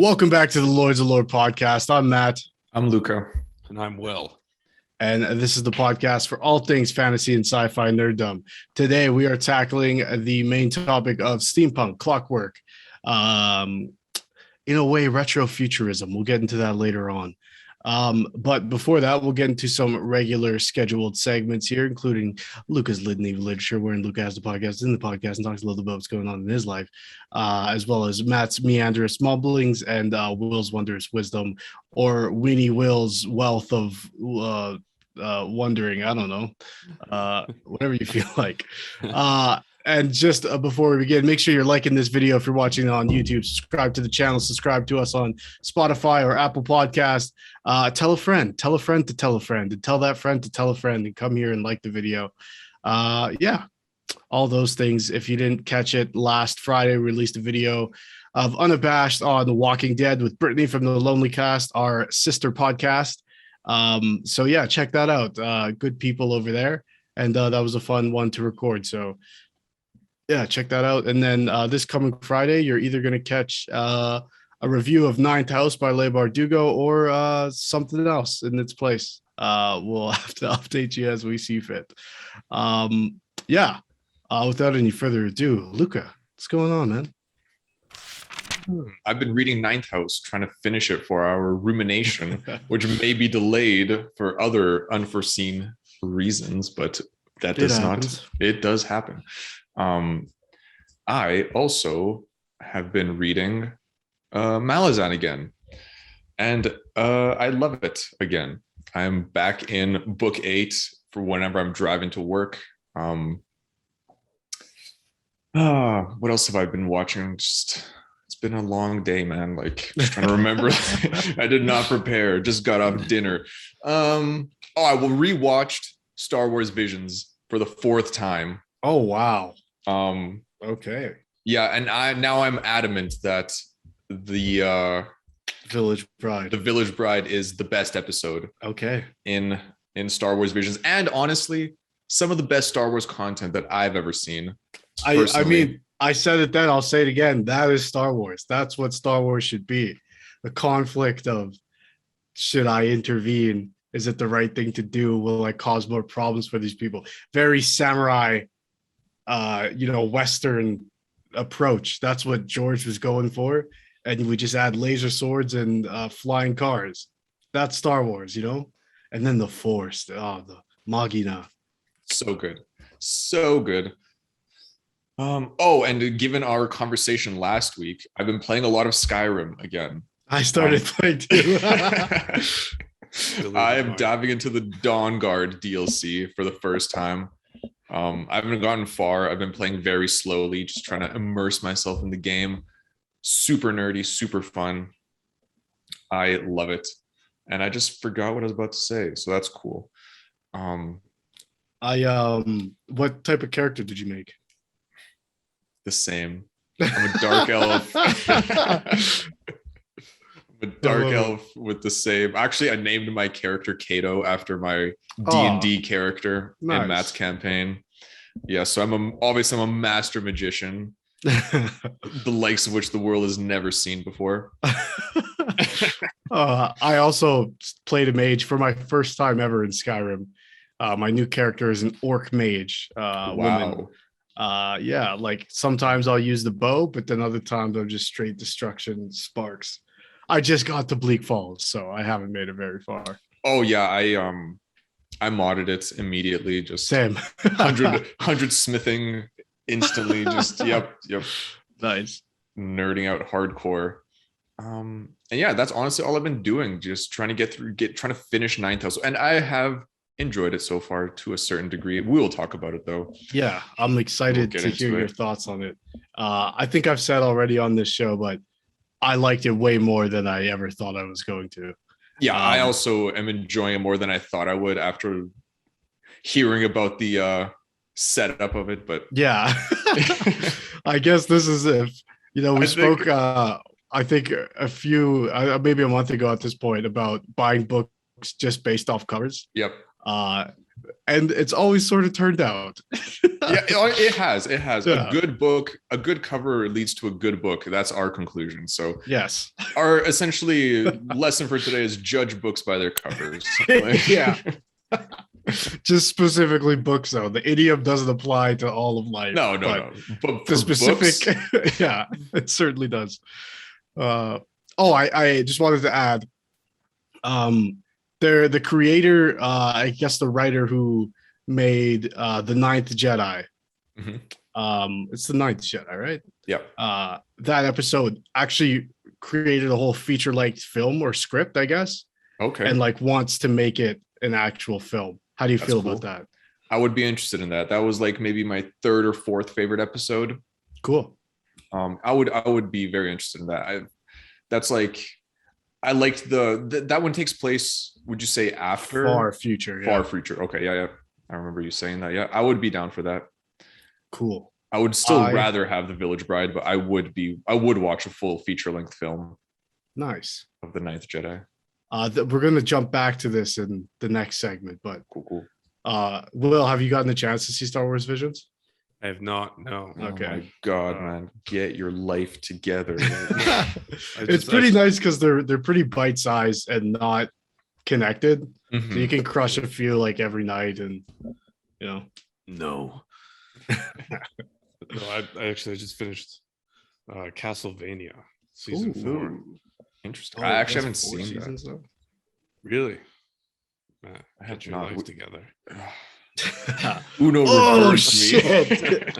Welcome back to the Lords of Lore podcast. I'm Matt. I'm Luka. And I'm Will. And this is the podcast for all things fantasy and sci-fi nerddom. Today, we are tackling the main topic of steampunk, clockwork. In a way, retro-futurism. We'll get into that later on. But before that, we'll get into some regular scheduled segments here, including Luka's Litany of Literature, wherein Luka has the podcast in the podcast and talks a little about what's going on in his life, as well as Matt's meandrous mumblings and Will's wondrous wisdom, or Winnie Will's wealth of wondering. I don't know, whatever you feel like. And just before we begin, make sure you're liking this video if you're watching it on YouTube. Subscribe to the channel. Subscribe to us on Spotify or Apple Podcast. Tell a friend. Tell a friend to tell a friend. And tell that friend to tell a friend. And come here and like the video. Yeah, all those things. If you didn't catch it, last Friday, we released a video of Unabashed on The Walking Dead with Brittany from the Lonely Cast, our sister podcast. So, yeah, check that out. Good people over there. And that was a fun one to record. So, yeah, check that out. And then this coming Friday, you're either going to catch a review of Ninth House by Leigh Bardugo or something else in its place. We'll have to update you as we see fit. Yeah, without any further ado, Luka, what's going on, man? I've been reading Ninth House, trying to finish it for our rumination, which may be delayed for other unforeseen reasons, but that does not. It does happen. I also have been reading Malazan again, and I love it again. I'm back in book 8 for whenever I'm driving to work. What else have I been watching? It's been a long day, man. Like, just trying to remember. I did not prepare. Just got off dinner. I will rewatched Star Wars Visions for the 4th time. Oh wow. Okay. Yeah, and I'm adamant that the Village Bride is the best episode. Okay. In Star Wars Visions, and honestly, some of the best Star Wars content that I've ever seen. I mean, I said it then, I'll say it again. That is Star Wars. That's what Star Wars should be. The conflict of, should I intervene? Is it the right thing to do? Will I cause more problems for these people? Very samurai, Western approach. That's what George was going for. And we just add laser swords and flying cars. That's Star Wars, And then the Force, the Magina. So good. So good. And given our conversation last week, I've been playing a lot of Skyrim again. I started playing too. I am diving into the Dawn Guard DLC for the first time. I haven't gotten far. I've been playing very slowly, just trying to immerse myself in the game. Super nerdy, super fun. I love it. And I just forgot what I was about to say, so that's cool. What type of character did you make? The same. I'm a dark elf. I'm a dark elf with the same. Actually, I named my character Kato after my D&D character in Matt's campaign. Yeah, so I'm a master magician, the likes of which the world has never seen before. I also played a mage for my first time ever in Skyrim. My new character is an orc mage, woman. Yeah, like sometimes I'll use the bow, but then other times I'm just straight destruction sparks. I just got to Bleak Falls, so I haven't made it very far. Oh yeah, I modded it immediately. Just same 100 smithing instantly. Just yep. Nice. Nerding out hardcore. And yeah, that's honestly all I've been doing. Just trying to finish Ninth House, and I have enjoyed it so far to a certain degree. We will talk about it though. Yeah, I'm excited to hear your thoughts on it. I think I've said already on this show, but I liked it way more than I ever thought I was going to. Yeah, I also am enjoying it more than I thought I would after hearing about the setup of it. But yeah, I guess this is we spoke. I think maybe a month ago at this point about buying books just based off covers. Yep. and it's always sort of turned out. Yeah, it has. It has Yeah. a good book. A good cover leads to a good book. That's our conclusion. So Yes. our essentially lesson for today is judge books by their covers. Yeah. Just specifically books, though. The idiom doesn't apply to all of life. No. The But for specific, books, yeah, it certainly does. I just wanted to add, they're the creator, I guess the writer who made the Ninth Jedi. It's the Ninth Jedi, right? yeah. That episode actually created a whole feature-length film or script, I guess, Okay. and like wants to make it an actual film. How do you feel about that? I would be interested in that. That was like maybe my third or fourth favorite episode. Cool. I would be very interested in that. That's like, I liked that one takes place, would you say after Far future. Yeah. Far future. Okay, yeah. I remember you saying that. Yeah, I would be down for that. Cool. I would still rather have The Village Bride, but I would watch a full feature-length film. Nice. Of the Ninth Jedi. We're gonna jump back to this in the next segment, but Cool. Will, have you gotten a chance to see Star Wars Visions? I have not. No. Okay. Oh my God, man, get your life together. It's pretty nice because they're pretty bite-sized and not connected, so you can crush a few like every night, and you know. No. No, I actually just finished Castlevania season 4. Interesting. I actually haven't seen seasons, that. though. Really? Man, I have get your not. life together. Uno reverse me. Shit.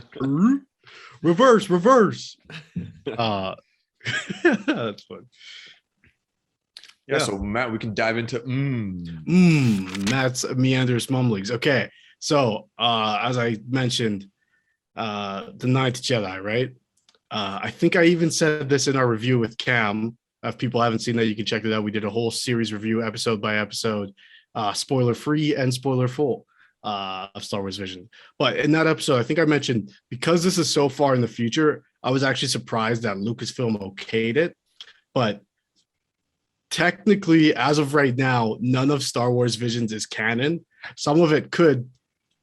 reverse. That's fun. Yeah, so Matt, we can dive into Matt's meanders mumblings. Okay, so as I mentioned, the Ninth Jedi, right? I think I even said this in our review with Cam. If people haven't seen that, you can check it out. We did a whole series review, episode by episode, spoiler free and spoiler full, of Star Wars Vision. But in that episode, I think I mentioned, because this is so far in the future, I was actually surprised that Lucasfilm okayed it. But technically, as of right now, none of Star Wars Visions is canon. Some of it could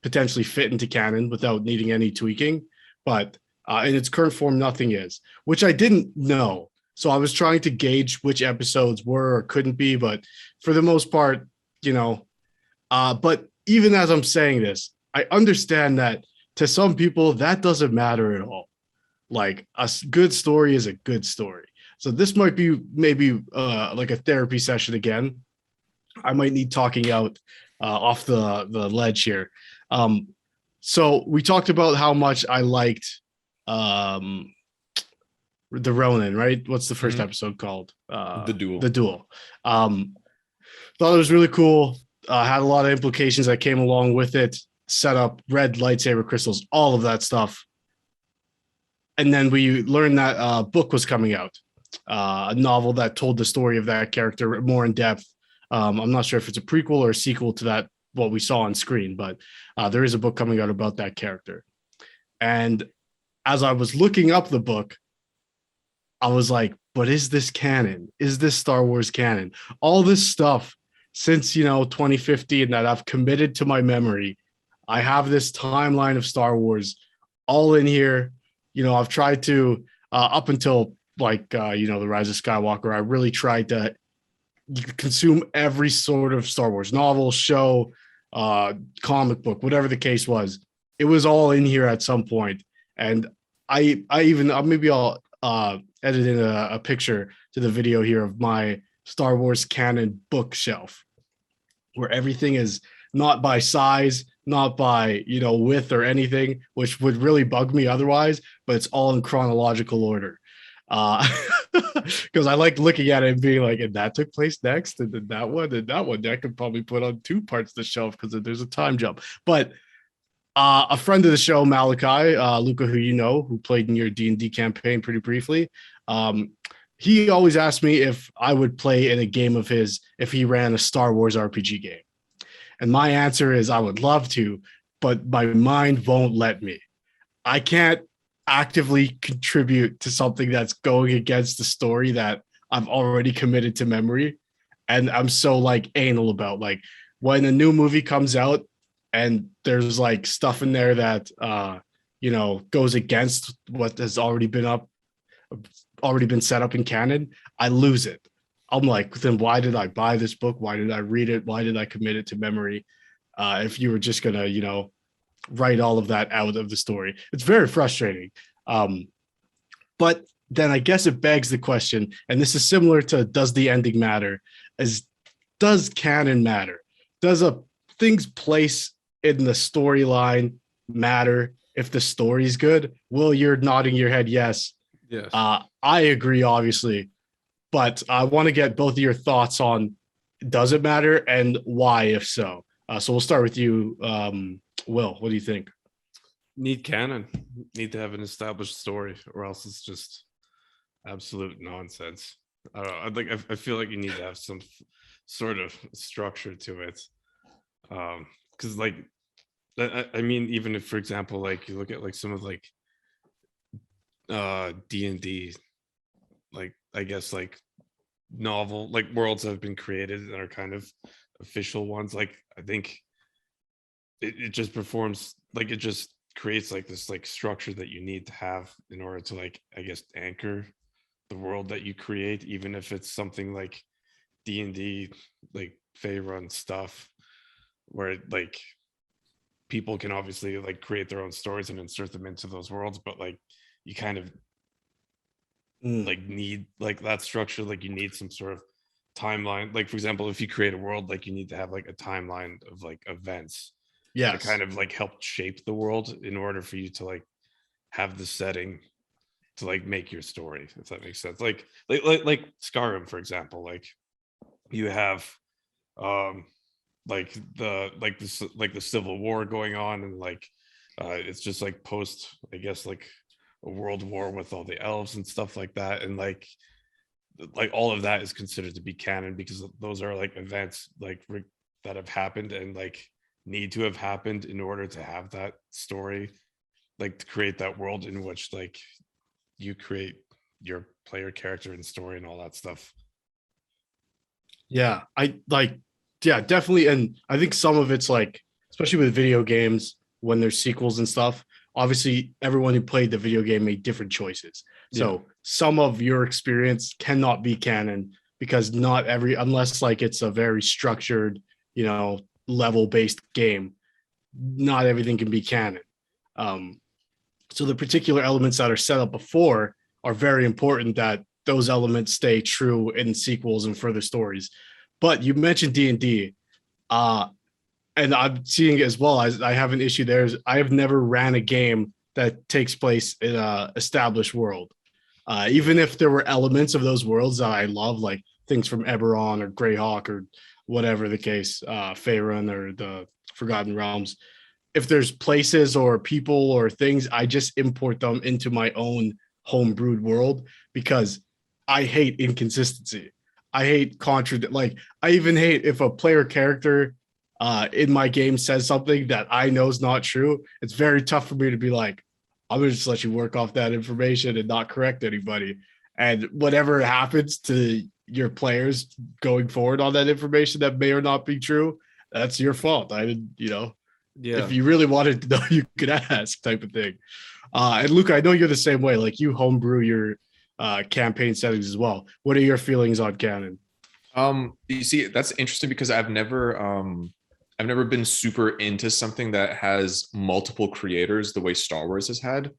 potentially fit into canon without needing any tweaking, but in its current form, nothing is, which I didn't know. So I was trying to gauge which episodes were or couldn't be, but for the most part, you know, but even as I'm saying this, I understand that to some people that doesn't matter at all. Like, a good story is a good story. So this might be maybe like a therapy session again. I might need talking out off the ledge here. So we talked about how much I liked the Ronin, right? What's the first episode called? The Duel. The Duel. Thought it was really cool. Had a lot of implications that came along with it. Set up red lightsaber crystals, all of that stuff. And then we learned that a book was coming out, a novel that told the story of that character more in depth. I'm not sure if it's a prequel or a sequel to that, what we saw on screen, but there is a book coming out about that character. And as I was looking up the book, I was like, but is this canon? Is this Star Wars canon? All this stuff since, 2015 that I've committed to my memory. I have this timeline of Star Wars all in here. I've tried to, up until the Rise of Skywalker, I really tried to consume every sort of Star Wars novel, show, comic book, whatever the case was. It was all in here at some point. And I even, maybe I'll edit in a picture to the video here of my Star Wars canon bookshelf, where everything is not by size, not by, width or anything, which would really bug me otherwise, but it's all in chronological order. Because I like looking at it and being like, and that took place next, and then that one, that could probably put on two parts of the shelf because there's a time jump. But a friend of the show, Malachi, Luka, who played in your D&D campaign pretty briefly, he always asked me if I would play in a game of his if he ran a Star Wars RPG game. And my answer is I would love to, but my mind won't let me. I can't actively contribute to something that's going against the story that I've already committed to memory. And I'm so anal about, when a new movie comes out, and there's like stuff in there that goes against what has already been set up in canon, I lose it. I'm like, then why did I buy this book? Why did I read it? Why did I commit it to memory? If you were just gonna, write all of that out of the story, it's very frustrating. But then I guess it begs the question, and this is similar to does the ending matter? Does canon matter? Does a thing's place in the storyline matter if the story's good? Will, you're nodding your head yes. Yes. I agree, obviously, but I want to get both of your thoughts on does it matter and why, if so. So we'll start with you, Will. What do you think? Need canon. Need to have an established story, or else it's just absolute nonsense. I don't know. I feel like you need to have some sort of structure to it. Because I mean, even if, for example, like you look at like some of like D&D, like I guess like novel like worlds that have been created and are kind of official ones, like I think it just performs like it just creates like this like structure that you need to have in order to like I guess anchor the world that you create, even if it's something like D&D, like Faerun stuff, where like people can obviously like create their own stories and insert them into those worlds, but like you kind of like need like that structure, like you need some sort of timeline. Like for example, if you create a world, like you need to have like a timeline of like events that kind of like help shape the world in order for you to like have the setting to like make your story, if that makes sense. Like Skyrim, for example, like you have like the Civil War going on, and like it's just like post, I guess, like a world war with all the elves and stuff like that, and like all of that is considered to be canon because those are like events like that have happened and like need to have happened in order to have that story, like to create that world in which like you create your player character and story and all that stuff. Yeah, definitely. And I think some of it's like, especially with video games, when there's sequels and stuff, obviously everyone who played the video game made different choices. So some of your experience cannot be canon because not every, unless like it's a very structured, level based game, not everything can be canon. So the particular elements that are set up before are very important that those elements stay true in sequels and further stories. But you mentioned D&D, and I'm seeing as well as I have an issue there. I have never ran a game that takes place in a established world. Even if there were elements of those worlds that I love, like things from Eberron or Greyhawk or whatever the case, Faerun or the Forgotten Realms, if there's places or people or things, I just import them into my own homebrewed world because I hate inconsistency. I hate like I even hate if a player character in my game says something that I know is not true. It's very tough for me to be like, I'm gonna just let you work off that information and not correct anybody. And whatever happens to your players going forward on that information that may or not be true, that's your fault. I didn't, if you really wanted to know, you could ask, type of thing. And Luka, I know you're the same way. Like you homebrew your campaign settings as well. What are your feelings on canon? You see, that's interesting because I've never been super into something that has multiple creators the way Star Wars has had.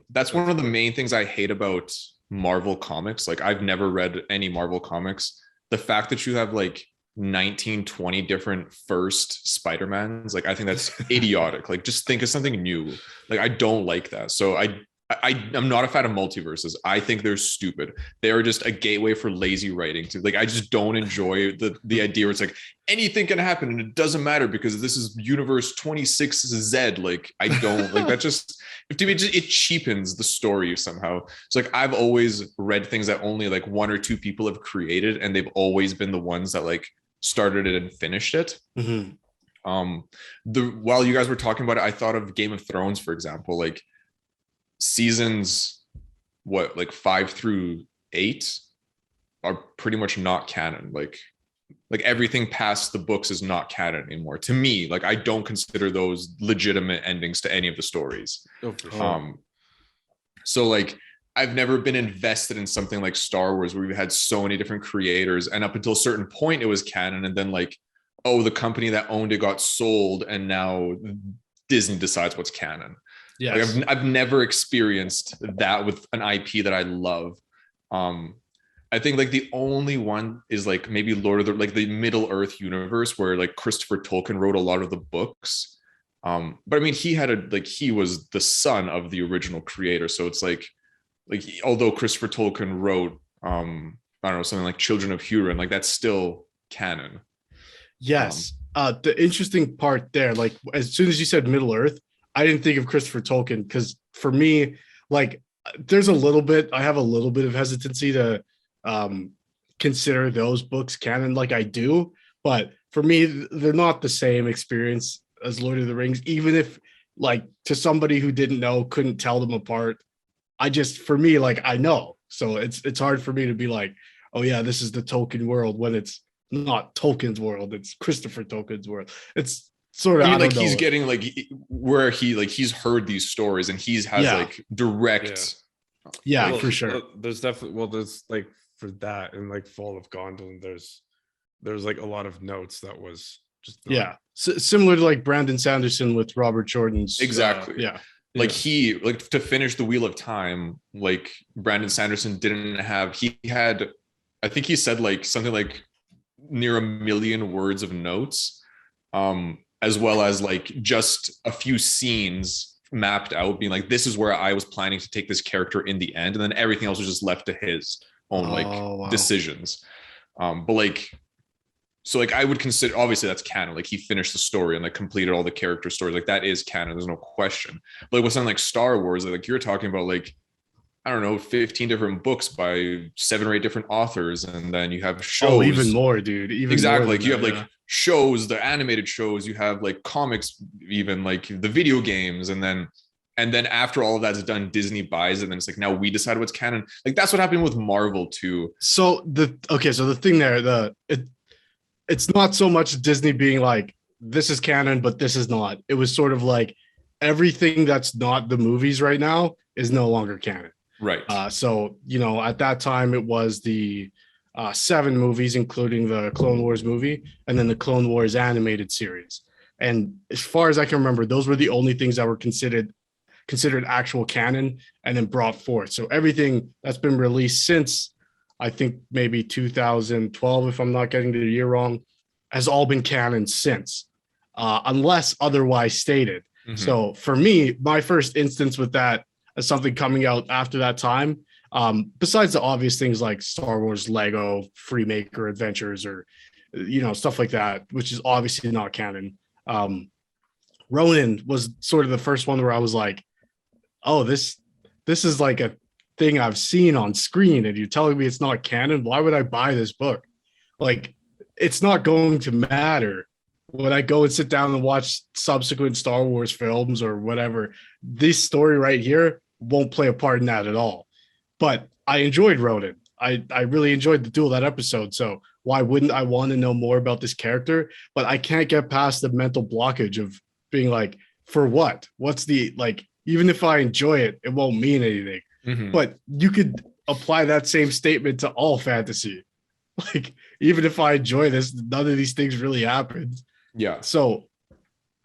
That's one of the main things I hate about Marvel comics. Like I've never read any Marvel comics. The fact that you have like 19, 20 different first Spider-Mans, like I think that's idiotic. Like just think of something new. Like I don't like that. So I'm not a fan of multiverses. I think they're stupid. They are just a gateway for lazy writing. To like, I just don't enjoy the idea where it's like anything can happen and it doesn't matter because this is universe 26Z. Like I don't like that. Just to me, it cheapens the story somehow. So like I've always read things that only like one or two people have created, and they've always been the ones that like started it and finished it. While you guys were talking about it, I thought of Game of Thrones, for example, like seasons like 5 through 8 are pretty much not canon. Like like everything past the books is not canon anymore to me. Like I don't consider those legitimate endings to any of the stories. Oh, for sure. So like I've never been invested in something like Star Wars where we've had so many different creators, and up until a certain point it was canon, and then like, oh, the company that owned it got sold and now Disney decides what's canon. Yes. Like I've never experienced that with an IP that I love. I think like the only one is like maybe Lord of the, like the Middle Earth universe where like Christopher Tolkien wrote a lot of the books. But I mean, he was the son of the original creator. So it's like although Christopher Tolkien wrote, I don't know, something like Children of Hurin, like that's still canon. Yes. The interesting part there, like as soon as you said Middle Earth, I didn't think of Christopher Tolkien because for me, like I have a little bit of hesitancy to consider those books canon like I do, but for me, they're not the same experience as Lord of the Rings, even if like to somebody who didn't know, couldn't tell them apart. For me, like I know. So it's hard for me to be like, oh yeah, this is the Tolkien world when it's not Tolkien's world, it's Christopher Tolkien's world. It's sort of, I mean, like he's getting like where he's heard these stories and has like direct. Yeah, for sure. There's definitely, there's like for that and like Fall of Gondolin, there's like a lot of notes that was just similar to like Brandon Sanderson with Robert Jordan's. Exactly. Like he like to finish the Wheel of Time, like Brandon Sanderson didn't have, he had, I think he said like something like near 1 million words of notes, as well as like just a few scenes mapped out being like, this is where I was planning to take this character in the end, and then everything else was just left to his own decisions. But like, so like I would consider, obviously that's canon, like he finished the story and like completed all the character stories, like that is canon, there's no question. But like with something like Star Wars, like you're talking about like, I don't know, 15 different books by 7 or 8 different authors, and then you have shows. Oh, even more, dude. Exactly. Like you have like shows, the animated shows, you have like comics, even like the video games, and then after all of that's done, Disney buys it, and then it's like now we decide what's canon. Like that's what happened with Marvel too. So the thing there, it's not so much Disney being like, this is canon, but this is not. It was sort of like everything that's not the movies right now is no longer canon. Right. So, at that time it was the 7 movies, including the Clone Wars movie, and then the Clone Wars animated series. And as far as I can remember, those were the only things that were considered actual canon and then brought forth. So everything that's been released since, I think maybe 2012, if I'm not getting the year wrong, has all been canon since, unless otherwise stated. Mm-hmm. So for me, my first instance with that as something coming out after that time, besides the obvious things like Star Wars, Lego, Freemaker Adventures, or stuff like that, which is obviously not canon. Ronin was sort of the first one where I was like, oh, this is like a thing I've seen on screen, and you're telling me it's not canon. Why would I buy this book? Like, it's not going to matter when I go and sit down and watch subsequent Star Wars films or whatever. This story right here won't play a part in that at all. But I enjoyed Ronin. I really enjoyed the Duel, that episode. So why wouldn't I want to know more about this character? But I can't get past the mental blockage of being like, for what? What's the, like, even if I enjoy it, it won't mean anything. Mm-hmm. But you could apply that same statement to all fantasy. Like, even if I enjoy this, none of these things really happened. Yeah. So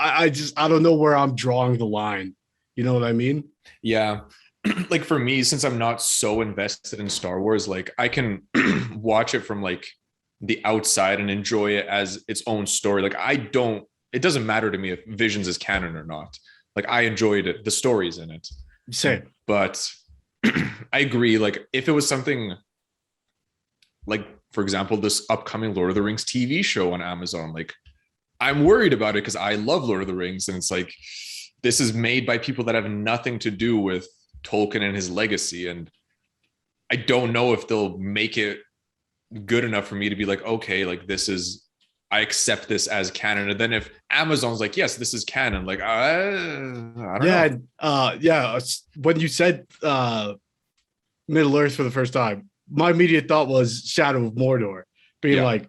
I don't know where I'm drawing the line. You know what I mean? Yeah. Like for me, since I'm not so invested in Star Wars, like I can watch it from like the outside and enjoy it as its own story. Like it doesn't matter to me if Visions is canon or not. Like I enjoyed it, the stories in it. Same. But I agree. Like if it was something like, for example, this upcoming Lord of the Rings TV show on Amazon, like I'm worried about it because I love Lord of the Rings. And it's like, this is made by people that have nothing to do with Tolkien and his legacy. And I don't know if they'll make it good enough for me to be like, okay, like I accept this as canon. And then if Amazon's like, yes, this is canon, like, I don't know. When you said Middle Earth for the first time, my immediate thought was Shadow of Mordor, being like,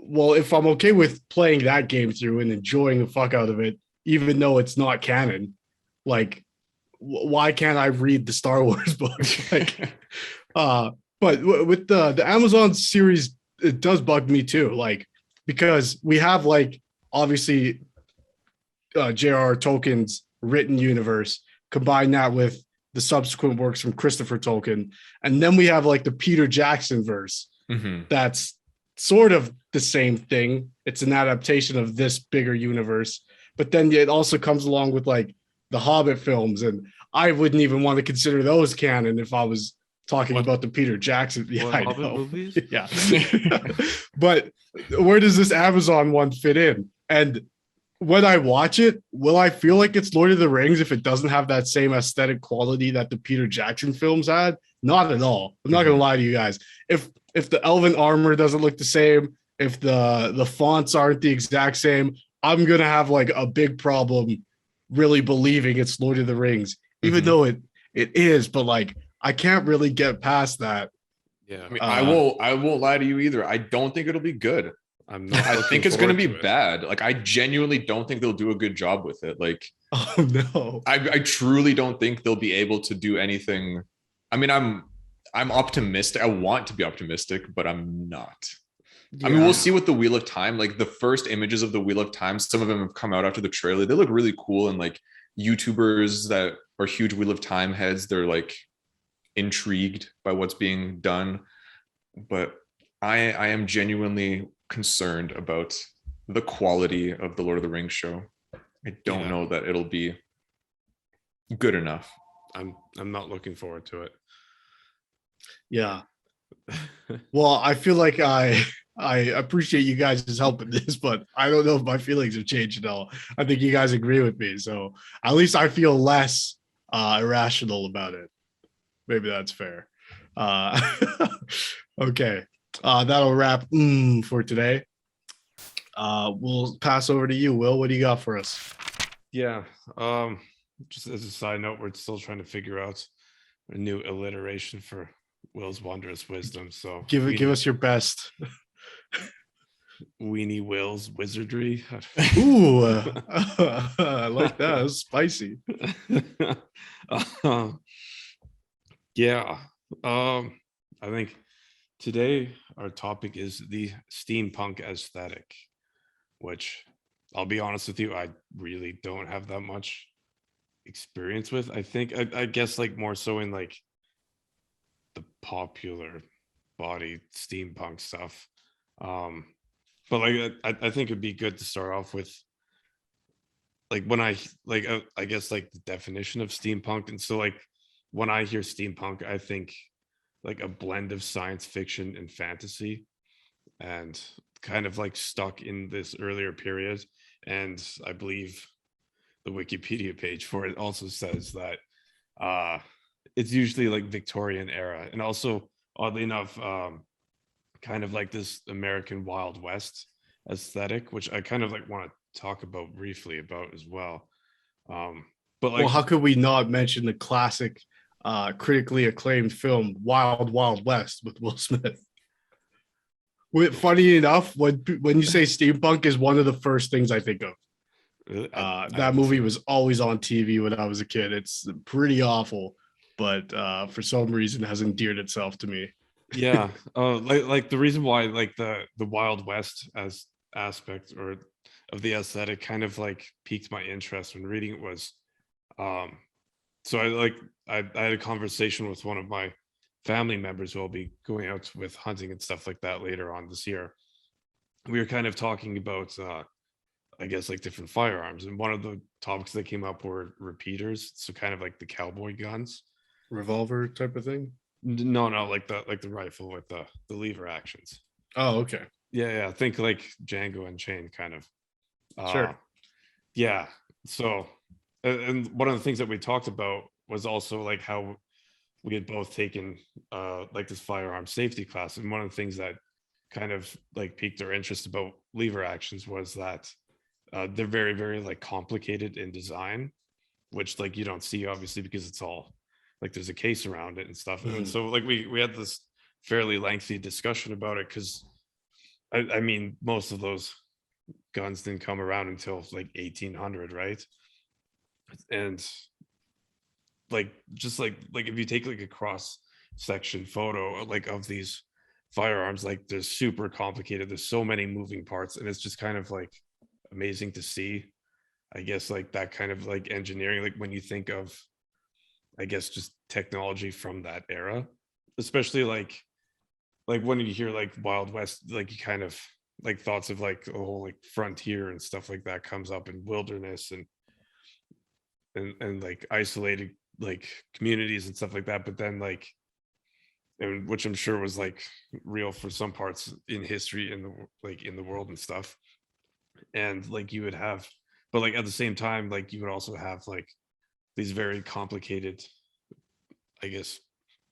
well, if I'm okay with playing that game through and enjoying the fuck out of it, even though it's not canon, like why can't I read the Star Wars book? Like, but with the Amazon series, it does bug me too. Like, because we have like obviously J.R.R. Tolkien's written universe, combine that with the subsequent works from Christopher Tolkien, and then we have like the Peter Jackson verse. Mhm. That's sort of the same thing. It's an adaptation of this bigger universe, but then it also comes along with like the Hobbit films, and I wouldn't even want to consider those canon if I was talking What? about the Peter Jackson. Yeah, What I Hobbit know. movies? Yeah, but where does this Amazon one fit in? And when I watch it, will I feel like it's Lord of the Rings if it doesn't have that same aesthetic quality that the Peter Jackson films had? Not at all. I'm not gonna lie to you guys. If the elven armor doesn't look the same, if the fonts aren't the exact same, I'm gonna have like a big problem really believing it's Lord of the Rings, even though it is. But like, I can't really get past that. Yeah, I mean, I won't lie to you either. I don't think it'll be good. I'm not. I think it's going to be it. bad. Like, I genuinely don't think they'll do a good job with it. Like, Oh no. I truly don't think they'll be able to do anything. I mean, I'm optimistic. I want to be optimistic, but I'm not. I mean, we'll see with the Wheel of Time. Like, the first images of the Wheel of Time, some of them have come out after the trailer. They look really cool, and like YouTubers that are huge Wheel of Time heads, they're like intrigued by what's being done. But I am genuinely concerned about the quality of the Lord of the Rings show. I don't know that it'll be good enough. I'm not looking forward to it. Yeah. Well, I feel like I appreciate you guys' help in this, but I don't know if my feelings have changed at all. I think you guys agree with me, so at least I feel less irrational about it. Maybe that's fair. Okay, that'll wrap for today. We'll pass over to you, Will. What do you got for us? Yeah. Just as a side note, we're still trying to figure out a new alliteration for Will's wondrous wisdom. So Give us your best. Weenie Will's wizardry. Ooh, I like that. That's spicy. Yeah. I think today our topic is the steampunk aesthetic, which I'll be honest with you, I really don't have that much experience with. I think I guess like more so in like the popular body steampunk stuff. But like I think it'd be good to start off with like when I like I guess like the definition of steampunk. And so like when I hear steampunk, I think like a blend of science fiction and fantasy, and kind of like stuck in this earlier period. And I believe the Wikipedia page for it also says that it's usually like Victorian era, and also oddly enough kind of like this American Wild West aesthetic, which I kind of like want to talk about briefly about as well. But like, well, how could we not mention the classic critically acclaimed film Wild Wild West with Will Smith? Funny enough, when you say steampunk is one of the first things I think of. That movie was always on TV when I was a kid. It's pretty awful, but for some reason has endeared itself to me. Yeah, like the reason why like the Wild West as aspect or of the aesthetic kind of like piqued my interest when reading it was, so I had a conversation with one of my family members who I'll be going out with hunting and stuff like that later on this year. We were kind of talking about I guess like different firearms, and one of the topics that came up were repeaters, so kind of like the cowboy guns, revolver type of thing. No, like the rifle with the lever actions. Oh, okay. Yeah. Think like Django Unchained kind of. Sure. Yeah. So, and one of the things that we talked about was also like how we had both taken like this firearm safety class, and one of the things that kind of like piqued our interest about lever actions was that they're very, very like complicated in design, which like you don't see obviously because it's all like there's a case around it and stuff. And so like we had this fairly lengthy discussion about it, because I mean, most of those guns didn't come around until like 1800, right? And like just like if you take like a cross section photo like of these firearms, like they're super complicated. There's so many moving parts, and it's just kind of like amazing to see. I guess like that kind of like engineering, like when you think of, I guess, just technology from that era, especially like when you hear like Wild West, like you kind of like thoughts of like a whole like frontier and stuff like that comes up, in wilderness and like isolated like communities and stuff like that. But then like, and which I'm sure was like real for some parts in history in the like in the world and stuff. And like you would have, but like at the same time, like you would also have like these very complicated, I guess,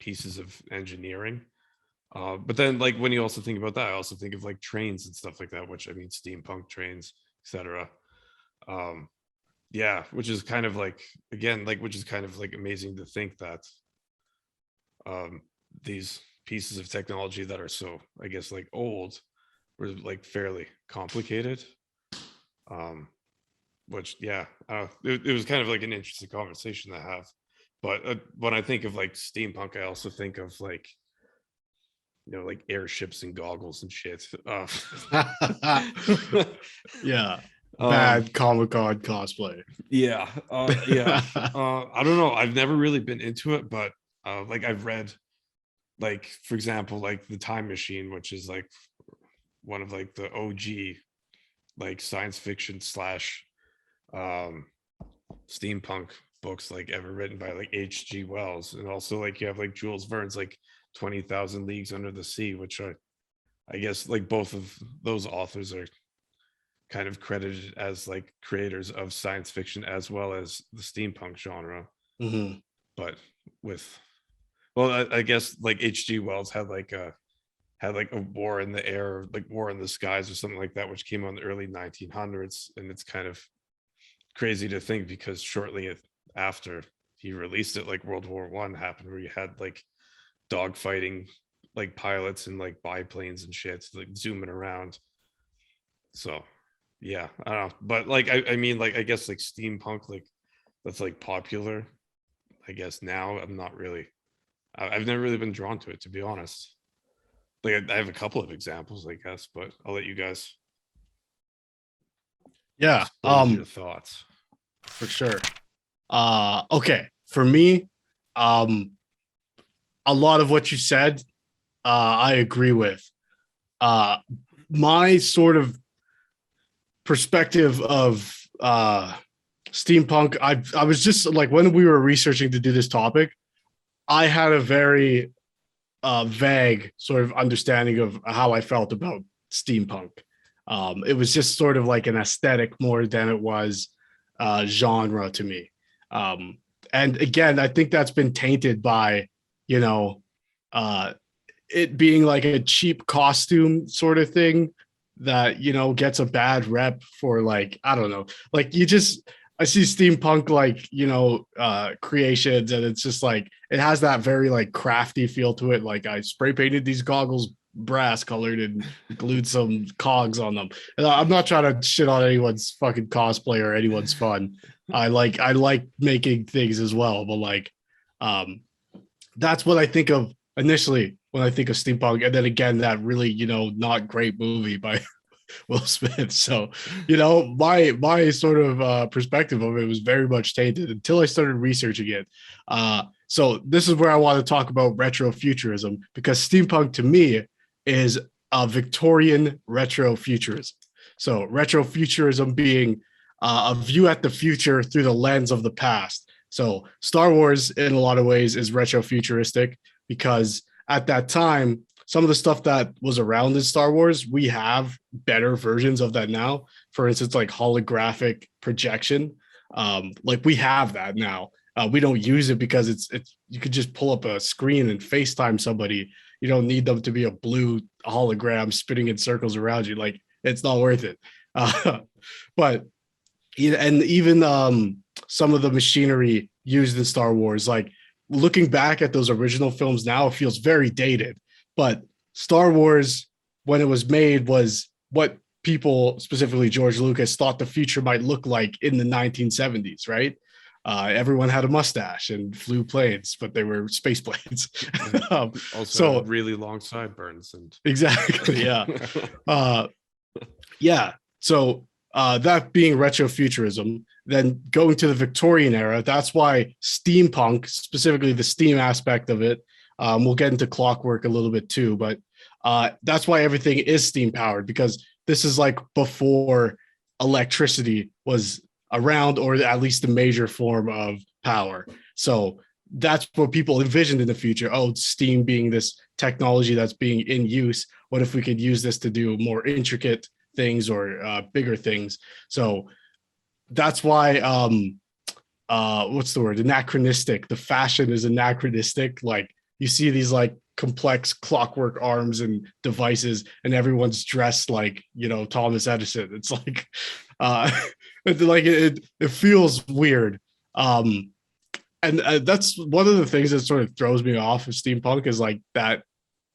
pieces of engineering. But then like when you also think about that, I also think of like trains and stuff like that, which I mean steampunk trains, etc. Yeah, which is kind of like, again, like which is kind of like amazing to think that these pieces of technology that are so, I guess, like old were like fairly complicated. Which yeah, it was kind of like an interesting conversation to have. But when I think of like steampunk, I also think of like, you know, like airships and goggles and shit. Yeah. Bad Comic-Con cosplay. Yeah. Yeah. I don't know. I've never really been into it, but like I've read, like, for example, like The Time Machine, which is like one of like the OG like science fiction slash steampunk books like ever written by like H.G. Wells. And also like you have like Jules Verne's like 20,000 Leagues Under the Sea, which I guess like both of those authors are kind of credited as like creators of science fiction as well as the steampunk genre. Mm-hmm. But with, well, I guess like H.G. Wells had like a War in the Air, like War in the Skies or something like that, which came out in the early 1900s. And it's kind of crazy to think because shortly after he released it, like World War I happened, where you had like dogfighting like pilots and like biplanes and shit like zooming around. So yeah, I don't know. But like I mean, like I guess like steampunk, like that's like popular, I guess now. I'm not really, I've never really been drawn to it, to be honest. Like I have a couple of examples, I guess, but I'll let you guys Yeah. your thoughts. For sure. Okay. For me, a lot of what you said, I agree with. My sort of perspective of steampunk, I was just like, when we were researching to do this topic, I had a very vague sort of understanding of how I felt about steampunk. It was just sort of like an aesthetic more than it was genre to me. And again, I think that's been tainted by, you know, it being like a cheap costume sort of thing that, you know, gets a bad rep for like, I don't know, like I see steampunk like, you know, creations, and it's just like, it has that very like crafty feel to it. Like I spray painted these goggles brass colored and glued some cogs on them. And I'm not trying to shit on anyone's fucking cosplay or anyone's fun. I like making things as well, but like, that's what I think of initially when I think of steampunk. And then again, that really, you know, not great movie by Will Smith. So, you know, my sort of perspective of it was very much tainted until I started researching it. So this is where I want to talk about retro-futurism, because steampunk to me is a Victorian retro-futurism. So retro-futurism being a view at the future through the lens of the past. So Star Wars, in a lot of ways, is retro-futuristic because at that time, some of the stuff that was around in Star Wars, we have better versions of that now. For instance, like holographic projection. Like we have that now. We don't use it because it's you could just pull up a screen and FaceTime somebody. You don't need them to be a blue hologram spinning in circles around you. Like it's not worth it. But and even some of the machinery used in Star Wars, like looking back at those original films now, it feels very dated. But Star Wars when it was made was what people, specifically George Lucas, thought the future might look like in the 1970s, right? Everyone had a mustache and flew planes, but they were space planes. Also, so really long sideburns and exactly, yeah. Yeah. So that being retrofuturism, then going to the Victorian era, that's why steampunk, specifically the steam aspect of it, we'll get into Clockwork a little bit too, but that's why everything is steam powered, because this is like before electricity was around, or at least a major form of power. So that's what people envisioned in the future. Oh, steam being this technology that's being in use. What if we could use this to do more intricate things or bigger things? So that's why what's the word, anachronistic, the fashion is anachronistic. Like you see these like complex clockwork arms and devices, and everyone's dressed like, you know, Thomas Edison. It's like it feels weird. And that's one of the things that sort of throws me off of steampunk, is like that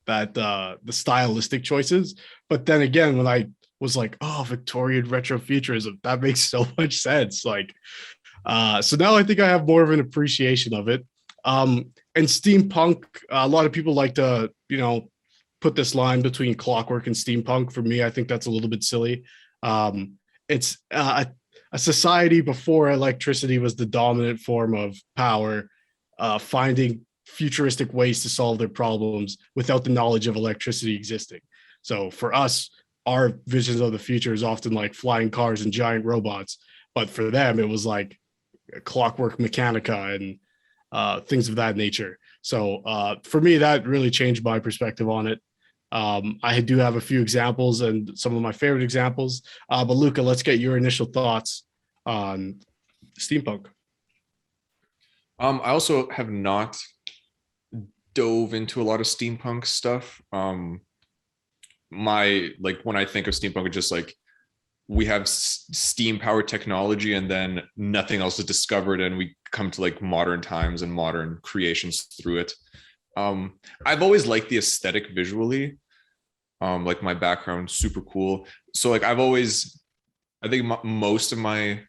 the stylistic choices. But then again, when I was like, oh, Victorian retrofuturism, that makes so much sense. Like, so now I think I have more of an appreciation of it. And steampunk, a lot of people like to, you know, put this line between Clockwork and steampunk. For me, I think that's a little bit silly. It's a society before electricity was the dominant form of power, finding futuristic ways to solve their problems without the knowledge of electricity existing. So for us, our visions of the future is often like flying cars and giant robots, but for them, it was like clockwork mechanica and things of that nature. So for me, that really changed my perspective on it. I do have a few examples and some of my favorite examples, but Luka, let's get your initial thoughts on steampunk. I also have not dove into a lot of steampunk stuff. My, like, when I think of steampunk, it's just like we have steam powered technology and then nothing else is discovered, and we come to like modern times and modern creations through it. I've always liked the aesthetic visually. Like my background, super cool. So like I think most of my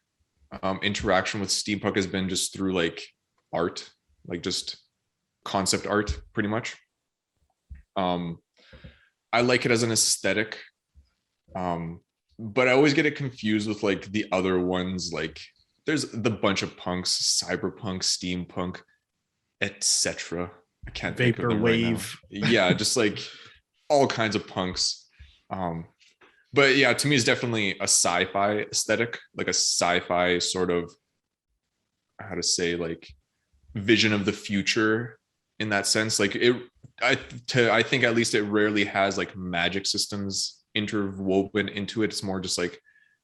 interaction with steampunk has been just through like art, like just concept art, pretty much. I like it as an aesthetic, but I always get it confused with like the other ones. Like there's the bunch of punks, cyberpunk, steampunk, etc. I can't think of them right now. Yeah, just like all kinds of punks. But yeah, to me, it's definitely a sci-fi aesthetic, like a sci-fi sort of, how to say, like vision of the future in that sense. Like I think at least it rarely has like magic systems interwoven into it. It's more just like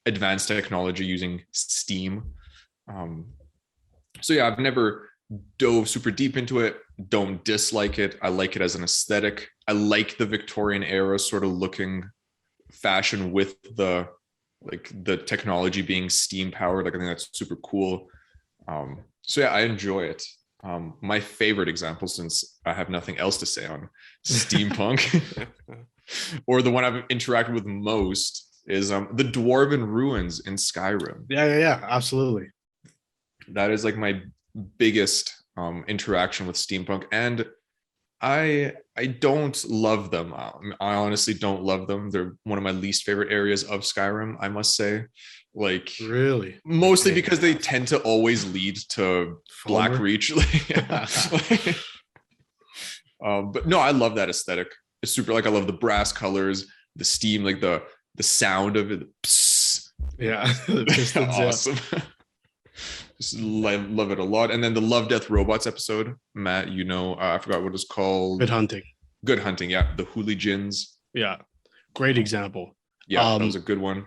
advanced technology using steam. So yeah, I've never dove super deep into it. Don't dislike it. I like it as an aesthetic. I like the Victorian era sort of looking fashion with the technology being steam powered. Like I think that's super cool. So yeah, I enjoy it. My favorite example, since I have nothing else to say on steampunk, or the one I've interacted with most, is the Dwarven ruins in Skyrim. Yeah, absolutely. That is like my biggest interaction with steampunk, and I don't love them. I honestly don't love them. They're one of my least favorite areas of Skyrim, I must say. Like, really, mostly because they tend to always lead to Black Reach. But no, I love that aesthetic. It's super. Like I love the brass colors, the steam, like the sound of it. Psst. Yeah, awesome. Just love it a lot. And then the Love, Death, Robots episode, Matt, you know, I forgot what it's called. Good Hunting. Yeah, the hooligans. Yeah, great example. Yeah, that was a good one.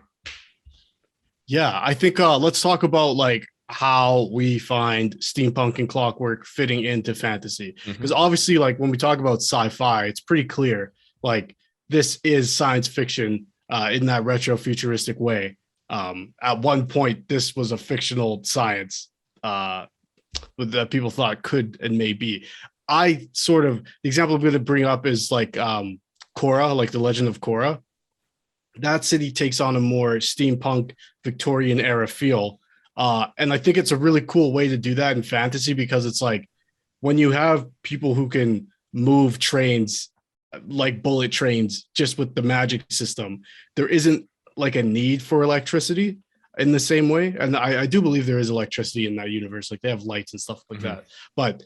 Yeah, I think let's talk about like how we find steampunk and Clockwork fitting into fantasy, because obviously, like when we talk about sci-fi, it's pretty clear like this is science fiction in that retro-futuristic way. At one point, this was a fictional science that people thought could and may be. The example I'm going to bring up is like Korra, like the Legend of Korra, that city takes on a more steampunk Victorian era feel. And I think it's a really cool way to do that in fantasy because it's like when you have people who can move trains like bullet trains just with the magic system, there isn't like a need for electricity in the same way. And I do believe there is electricity in that universe. Like they have lights and stuff like that. But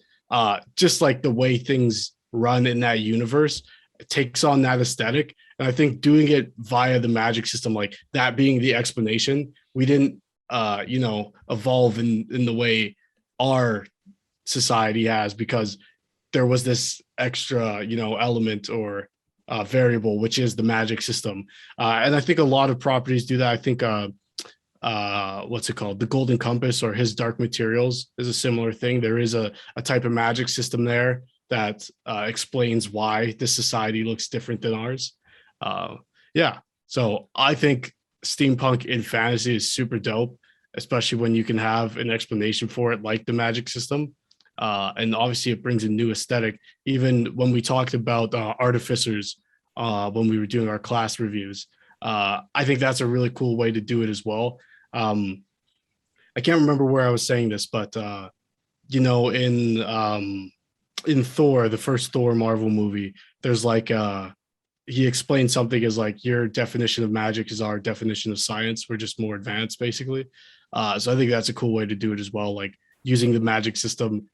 just like the way things run in that universe, it takes on that aesthetic. And I think doing it via the magic system, like that being the explanation, we didn't evolve in the way our society has because there was this extra, element or variable, which is the magic system. And I think a lot of properties do that. I think what's it called? The Golden Compass or His Dark Materials is a similar thing. There is a type of magic system there that explains why this society looks different than ours. Yeah. So I think steampunk in fantasy is super dope, especially when you can have an explanation for it, like the magic system. And obviously it brings a new aesthetic. Even when we talked about artificers, when we were doing our class reviews, I think that's a really cool way to do it as well. I can't remember where I was saying this, but in Thor, the first Thor Marvel movie, there's like he explained something as like your definition of magic is our definition of science. We're just more advanced, basically. So I think that's a cool way to do it as well, like using the magic system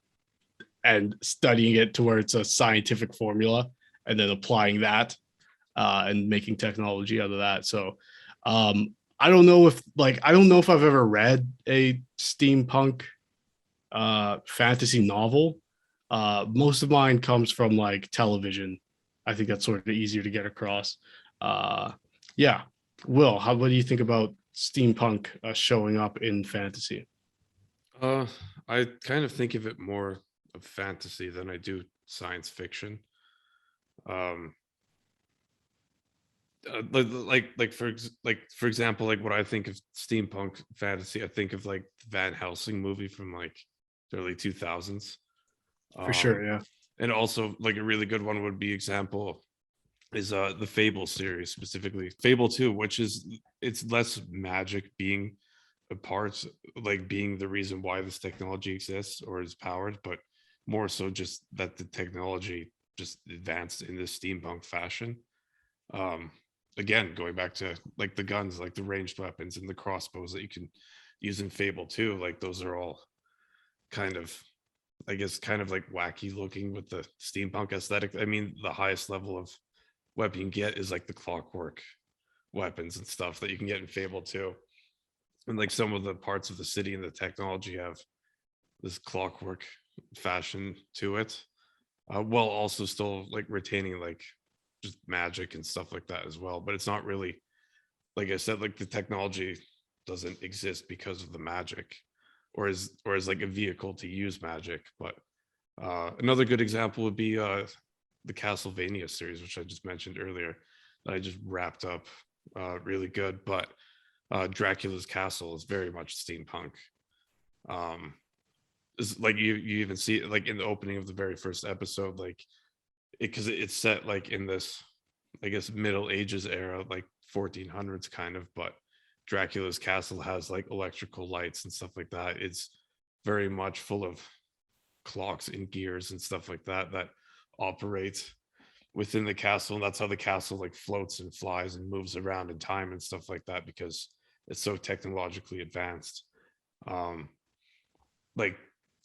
and studying it to where it's a scientific formula and then applying that and making technology out of that. So I don't know if I've ever read a steampunk fantasy novel. Most of mine comes from like television. I think that's sort of easier to get across. Yeah. Will, what do you think about steampunk showing up in fantasy? I kind of think of it more of fantasy than I do science fiction. For example, like what I think of steampunk fantasy, I think of like the Van Helsing movie from like the early 2000s. For sure, yeah. And also like a really good one would be example is the Fable series, specifically Fable 2, which is it's less magic being a part, like being the reason why this technology exists or is powered, but more so just that the technology just advanced in this steampunk fashion. Again, going back to like the guns, like the ranged weapons and the crossbows that you can use in Fable 2, like those are all kind of, I guess, kind of like wacky looking with the steampunk aesthetic. I mean, the highest level of weapon you can get is like the clockwork weapons and stuff that you can get in Fable 2. And like some of the parts of the city and the technology have this clockwork fashion to it, while also still like retaining like just magic and stuff like that as well. But it's not really, like I said, like the technology doesn't exist because of the magic or as like a vehicle to use magic. But another good example would be the Castlevania series, which I just mentioned earlier, that I just wrapped up really good. But Dracula's Castle is very much steampunk. Is like you even see it like in the opening of the very first episode, like because it's set like in this, I guess, Middle Ages era, like 1400s kind of, but Dracula's castle has like electrical lights and stuff like that. It's very much full of clocks and gears and stuff like that that operate within the castle, and that's how the castle like floats and flies and moves around in time and stuff like that because it's so technologically advanced. Like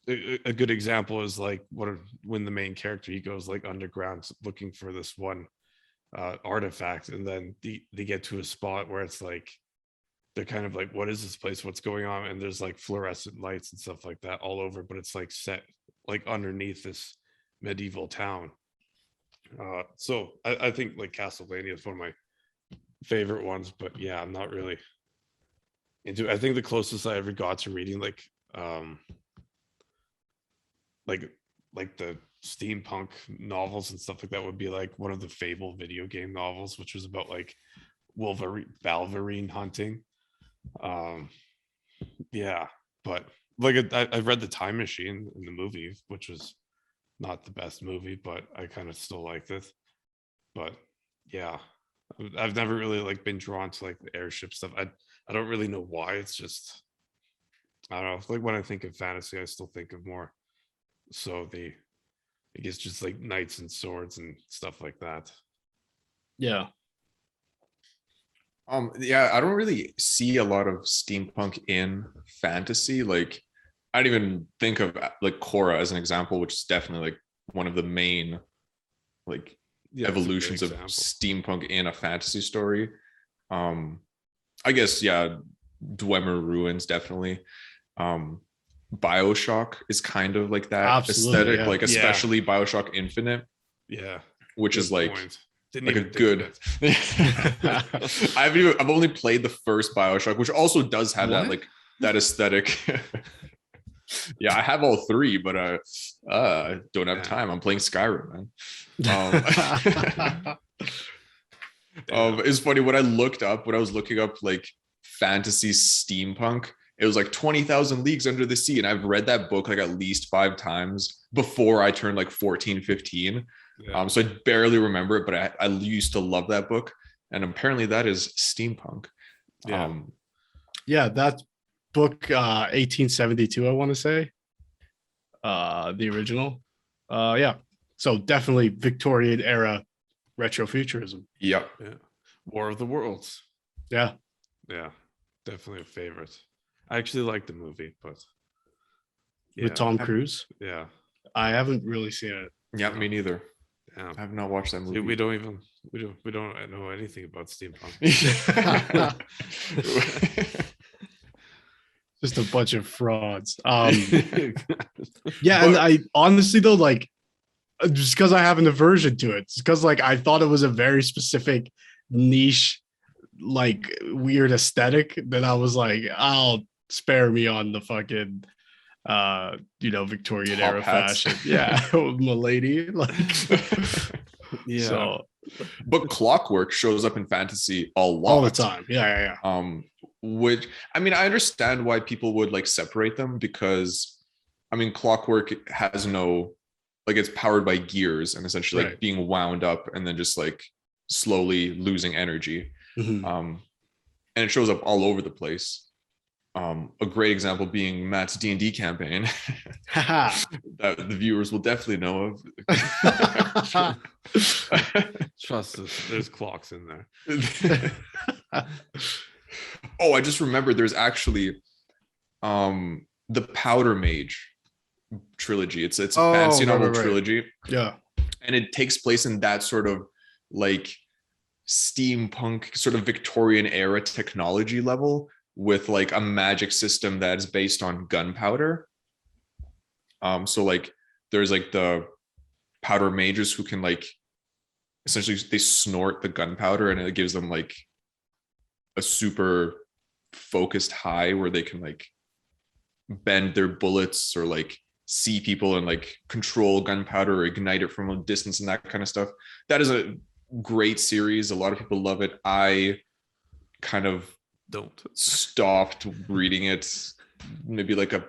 a good example is like when the main character, he goes like underground looking for this one artifact, and then they get to a spot where it's like they're kind of like, what is this place, what's going on? And there's like fluorescent lights and stuff like that all over, but it's like set like underneath this medieval town. So I think like Castlevania is one of my favorite ones, but yeah, I'm not really into it. I think the closest I ever got to reading like the steampunk novels and stuff like that would be like one of the Fable video game novels, which was about like Valverine hunting. Yeah, but like I've read The Time Machine in the movie, which was not the best movie, but I kind of still liked it. But Yeah, I've never really like been drawn to like the airship stuff. I don't really know why. It's just I don't know. Like when I think of fantasy, I still think of more so the I guess just like knights and swords and stuff like that. Yeah. Yeah, I don't really see a lot of steampunk in fantasy. Like, I don't even think of like Korra as an example, which is definitely like one of the main like Yeah, it's a good evolutions of example. steampunk in a fantasy story. Um, I guess yeah, Dwemer Ruins definitely. Um, BioShock is kind of like that Absolutely, aesthetic, yeah. like Yeah. especially BioShock Infinite, Yeah, which is good like point. Didn't like a even think good. of it. I've only played the first BioShock, which also does have that What? like that aesthetic. Yeah, I have all three, but don't have Yeah. time. I'm playing Skyrim, man. Damn. It's funny when I was looking up like fantasy steampunk. It was like 20,000 Leagues Under the Sea, and I've read that book like at least 5 times before I turned like 14, 15. Yeah. So I barely remember it, but I used to love that book, and apparently that is steampunk. Yeah. Yeah, that book 1872, I want to say. The original. Yeah. So definitely Victorian era retrofuturism. Yep. Yeah. War of the Worlds. Yeah. Yeah, definitely a favorite. I actually like the movie, but With Tom Cruise. Yeah. I haven't really seen it. Yeah, me neither. Yeah. I have not watched that movie. We don't know anything about steampunk. Just a bunch of frauds. Yeah, and I honestly though, like, just because I have an aversion to it, because like I thought it was a very specific niche, like weird aesthetic, that I was like, I'll spare me on the fucking Victorian Top era hats. fashion. Yeah, milady. Like Yeah. so But Clockwork shows up in fantasy a lot. all the time. Yeah. Which I mean, I understand why people would like separate them, because I mean, Clockwork has no, like, it's powered by gears and essentially like Right. being wound up and then just like slowly losing energy. Mhm. And it shows up all over the place. A great example being Matt's D&D campaign Haha. that the viewers will definitely know of. Trust us, there's clocks in there. Oh, I just remembered there's actually the Powder Mage trilogy. It's a fantasy novel trilogy, Yeah. and it takes place in that sort of like steampunk sort of Victorian era technology level, with like a magic system that is based on gunpowder. So like there's like the powder mages who can like essentially they snort the gunpowder and it gives them like a super focused high where they can like bend their bullets or like see people and like control gunpowder or ignite it from a distance and that kind of stuff. That is a great series. A lot of people love it. I kind of Don't. stopped reading it maybe like a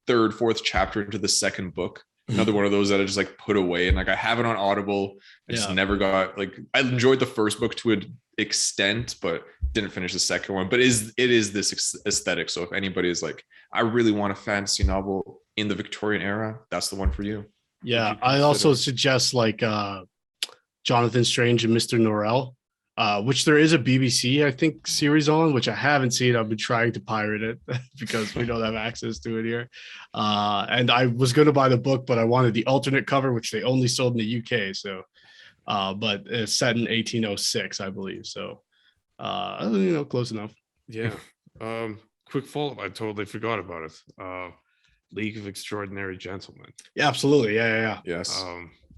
third, fourth chapter into the second book. Another one of those that I just like put away, and like I have it on Audible. I just never got like, I enjoyed the first book to an extent, but didn't finish the second one. But it is this aesthetic. So if anybody is like, I really want a fantasy novel in the Victorian era, that's the one for you. Yeah. Would you I also consider- suggest like Jonathan Strange and Mr. Norrell, which there is a BBC, I think, series on, which I haven't seen. I've been trying to pirate it because we don't have access to it here. And I was going to buy the book, but I wanted the alternate cover, which they only sold in the UK. So, but it's set in 1806, I believe. So, close enough. Yeah. Quick follow-up. I totally forgot about it. League of Extraordinary Gentlemen. Yeah, absolutely. Yeah. Yes.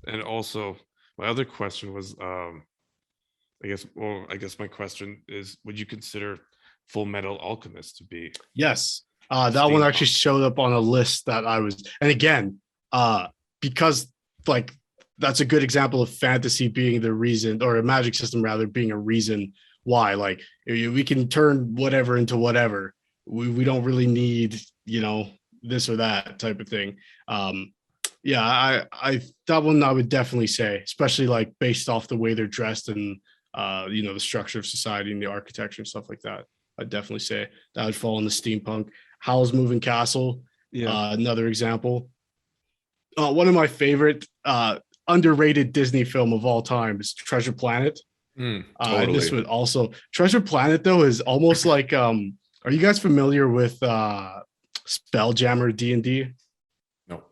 And also my other question was, I guess my question is, would you consider Full Metal Alchemist to be? Yes. That one actually Steampunk. showed up on a list that I was, and again, because like that's a good example of fantasy being the reason, or a magic system rather being a reason why, like we can turn whatever into whatever. We don't really need, this or that type of thing. Yeah, I that one I would definitely say, especially like based off the way they're dressed and the structure of society and the architecture and stuff like that. I'd definitely say that would fall in the steampunk. Howl's Moving Castle, Yeah. another example. One of my favorite underrated Disney film of all time is Treasure Planet. And this Totally. would also Treasure Planet though is almost like are you guys familiar with Spelljammer D&D? No.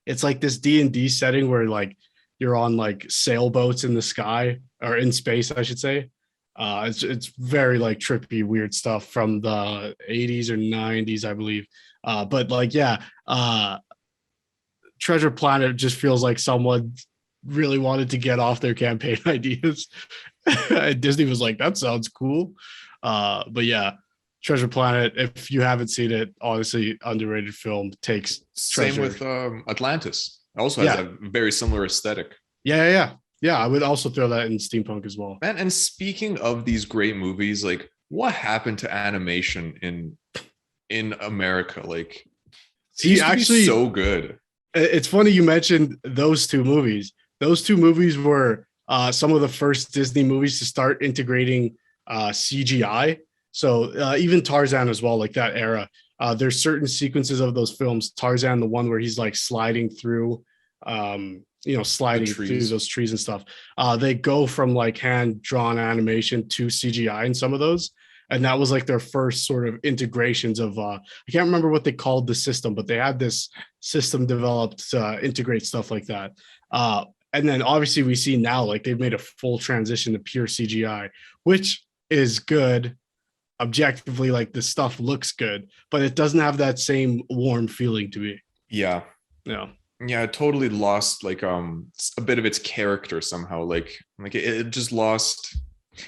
It's like this D&D setting where like you're on like sailboats in the sky or in space, I should say. It's very like trippy, weird stuff from the 80s or 90s, I believe. But like, yeah, Treasure Planet just feels like someone really wanted to get off their campaign ideas. And Disney was like, that sounds cool. But yeah, Treasure Planet, if you haven't seen it, honestly, underrated film, takes Same treasure. with Atlantis. Also has Yeah. a very similar aesthetic. Yeah. I would also throw that in steampunk as well. Man, and speaking of these great movies, like what happened to animation in America? Like it See, used to be actually, so good. it's funny you mentioned those two movies. Those two movies were some of the first Disney movies to start integrating CGI. So even Tarzan as well, like that era. There's certain sequences of those films. Tarzan, the one where he's like sliding through, sliding through trees. those trees and stuff. They go from like hand drawn animation to CGI in some of those. And that was like their first sort of integrations of I can't remember what they called the system, but they had this system developed to integrate stuff like that. And then obviously we see now like they've made a full transition to pure CGI, which is good. Objectively, like the stuff looks good, but it doesn't have that same warm feeling to me. Yeah. No. Yeah, it totally lost like a bit of its character somehow. Like it just lost.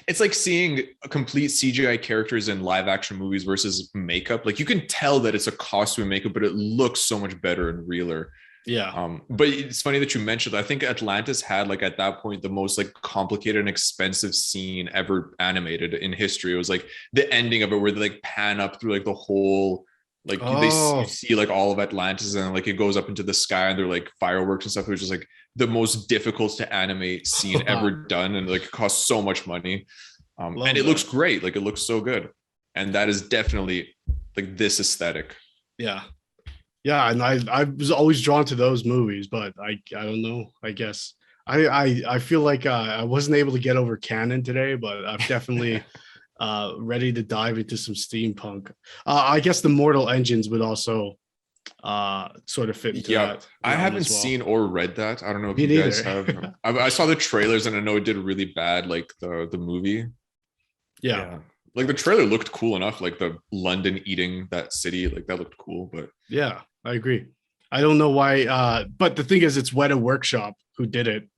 It's like seeing a complete CGI characters in live action movies versus makeup. Like you can tell that it's a costume makeup, but it looks so much better and realer. Yeah. But it's funny that you mentioned, I think Atlantis had like at that point the most like complicated and expensive scene ever animated in history. It was like the ending of it where they like pan up through like the whole like you see like all of Atlantis and like it goes up into the sky and they're like fireworks and stuff. It was just like the most difficult to animate scene ever done, and like it cost so much money. And it looks great, like it looks so good. And that is definitely like this aesthetic. Yeah. Yeah, and I was always drawn to those movies, but I don't know. I guess I feel like I wasn't able to get over canon today, but I'm definitely ready to dive into some steampunk. I guess the Mortal Engines would also sort of fit into that. I haven't seen or read that. I don't know if you guys have. I saw the trailers and I know it did really bad, like the movie. Yeah. Like the trailer looked cool enough, like the London eating that city, like that looked cool. But yeah, I agree. I don't know why, but the thing is, it's Weta Workshop who did it.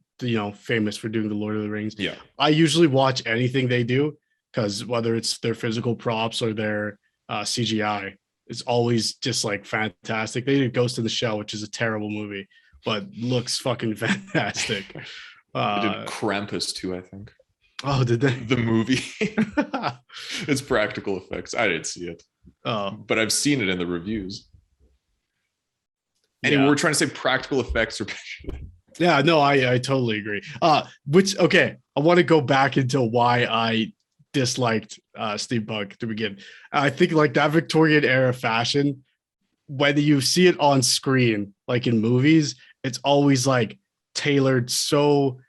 Famous for doing the Lord of the Rings. Yeah, I usually watch anything they do because whether it's their physical props or their CGI, it's always just like fantastic. They did Ghost in the Shell, which is a terrible movie, but looks fucking fantastic. they did Krampus too, I think. Oh, did they? The movie. It's practical effects. I didn't see it. Oh, but I've seen it in the reviews. Anyway, we're trying to say practical effects are yeah, no, I totally agree. Okay, I want to go back into why I disliked steampunk to begin. I think like that Victorian era fashion, when you see it on screen, like in movies, it's always like tailored so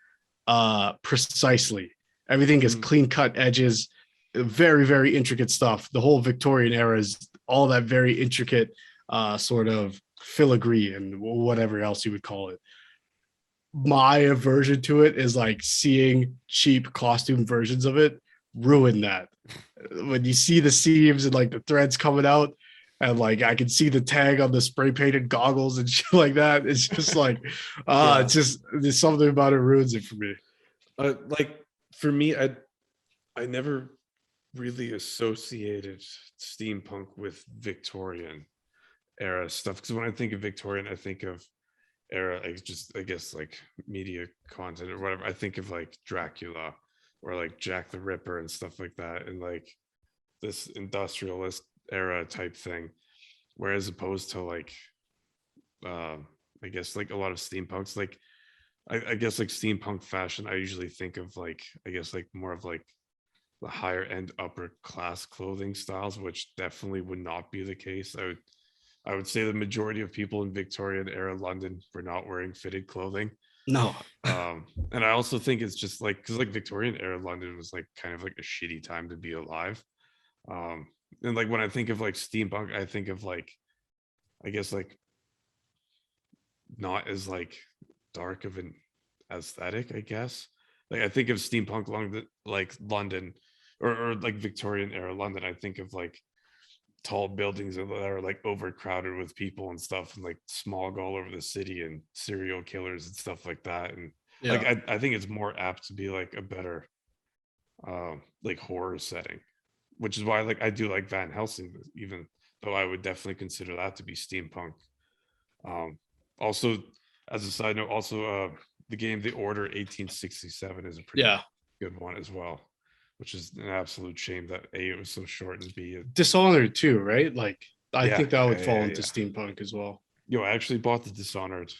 precisely. Everything is clean cut edges, very, very intricate stuff. The whole Victorian era is all that very intricate sort of filigree and whatever else you would call it. My aversion to it is like seeing cheap costume versions of it ruin that. When you see the seams and like the threads coming out, and like I can see the tag on the spray painted goggles and shit like that, it's just like, it's just there's something about it ruins it for me. Like for me, I never really associated steampunk with Victorian era stuff, because when I think of Victorian, I think of era, I guess like media content or whatever. I think of like Dracula or like Jack the Ripper and stuff like that, and like this industrialist era type thing, whereas opposed to like I guess like a lot of steampunks, like I guess like steampunk fashion, I usually think of like, I guess like more of like the higher end upper class clothing styles, which definitely would not be the case. I would say the majority of people in Victorian era London were not wearing fitted clothing. No. And I also think it's just like, because like Victorian era London was like kind of like a shitty time to be alive. And like when I think of like steampunk, I think of like, I guess like not as like dark of an aesthetic, I guess. Like I think of steampunk like London, or like Victorian era London. I think of like tall buildings that are like overcrowded with people and stuff, and like smog all over the city and serial killers and stuff like that. And like Yeah. I think it's more apt to be like a better like horror setting, which is why like I do like Van Helsing, even though I would definitely consider that to be steampunk. Also, as a side note, also the game The Order 1867 is a pretty Yeah. good one as well, which is an absolute shame that A, it was so short, and B, Dishonored too, right? Like I yeah, think that would yeah, fall yeah, into yeah. steampunk as well. Yo, I actually bought the Dishonored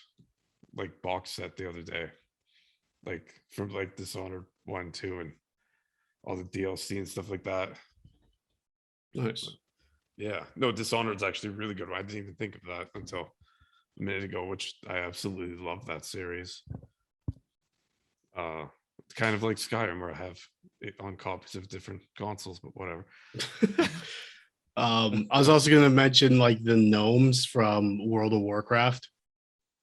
like box set the other day, like from like Dishonored 1, 2, and all the DLC and stuff like that. Nice. Yeah, no, Dishonored's actually a really good one. I didn't even think of that until a minute ago, which I absolutely love that series. It's kind of like Skyrim, where I have it on copies of different consoles, but whatever. I was also going to mention like the gnomes from World of Warcraft.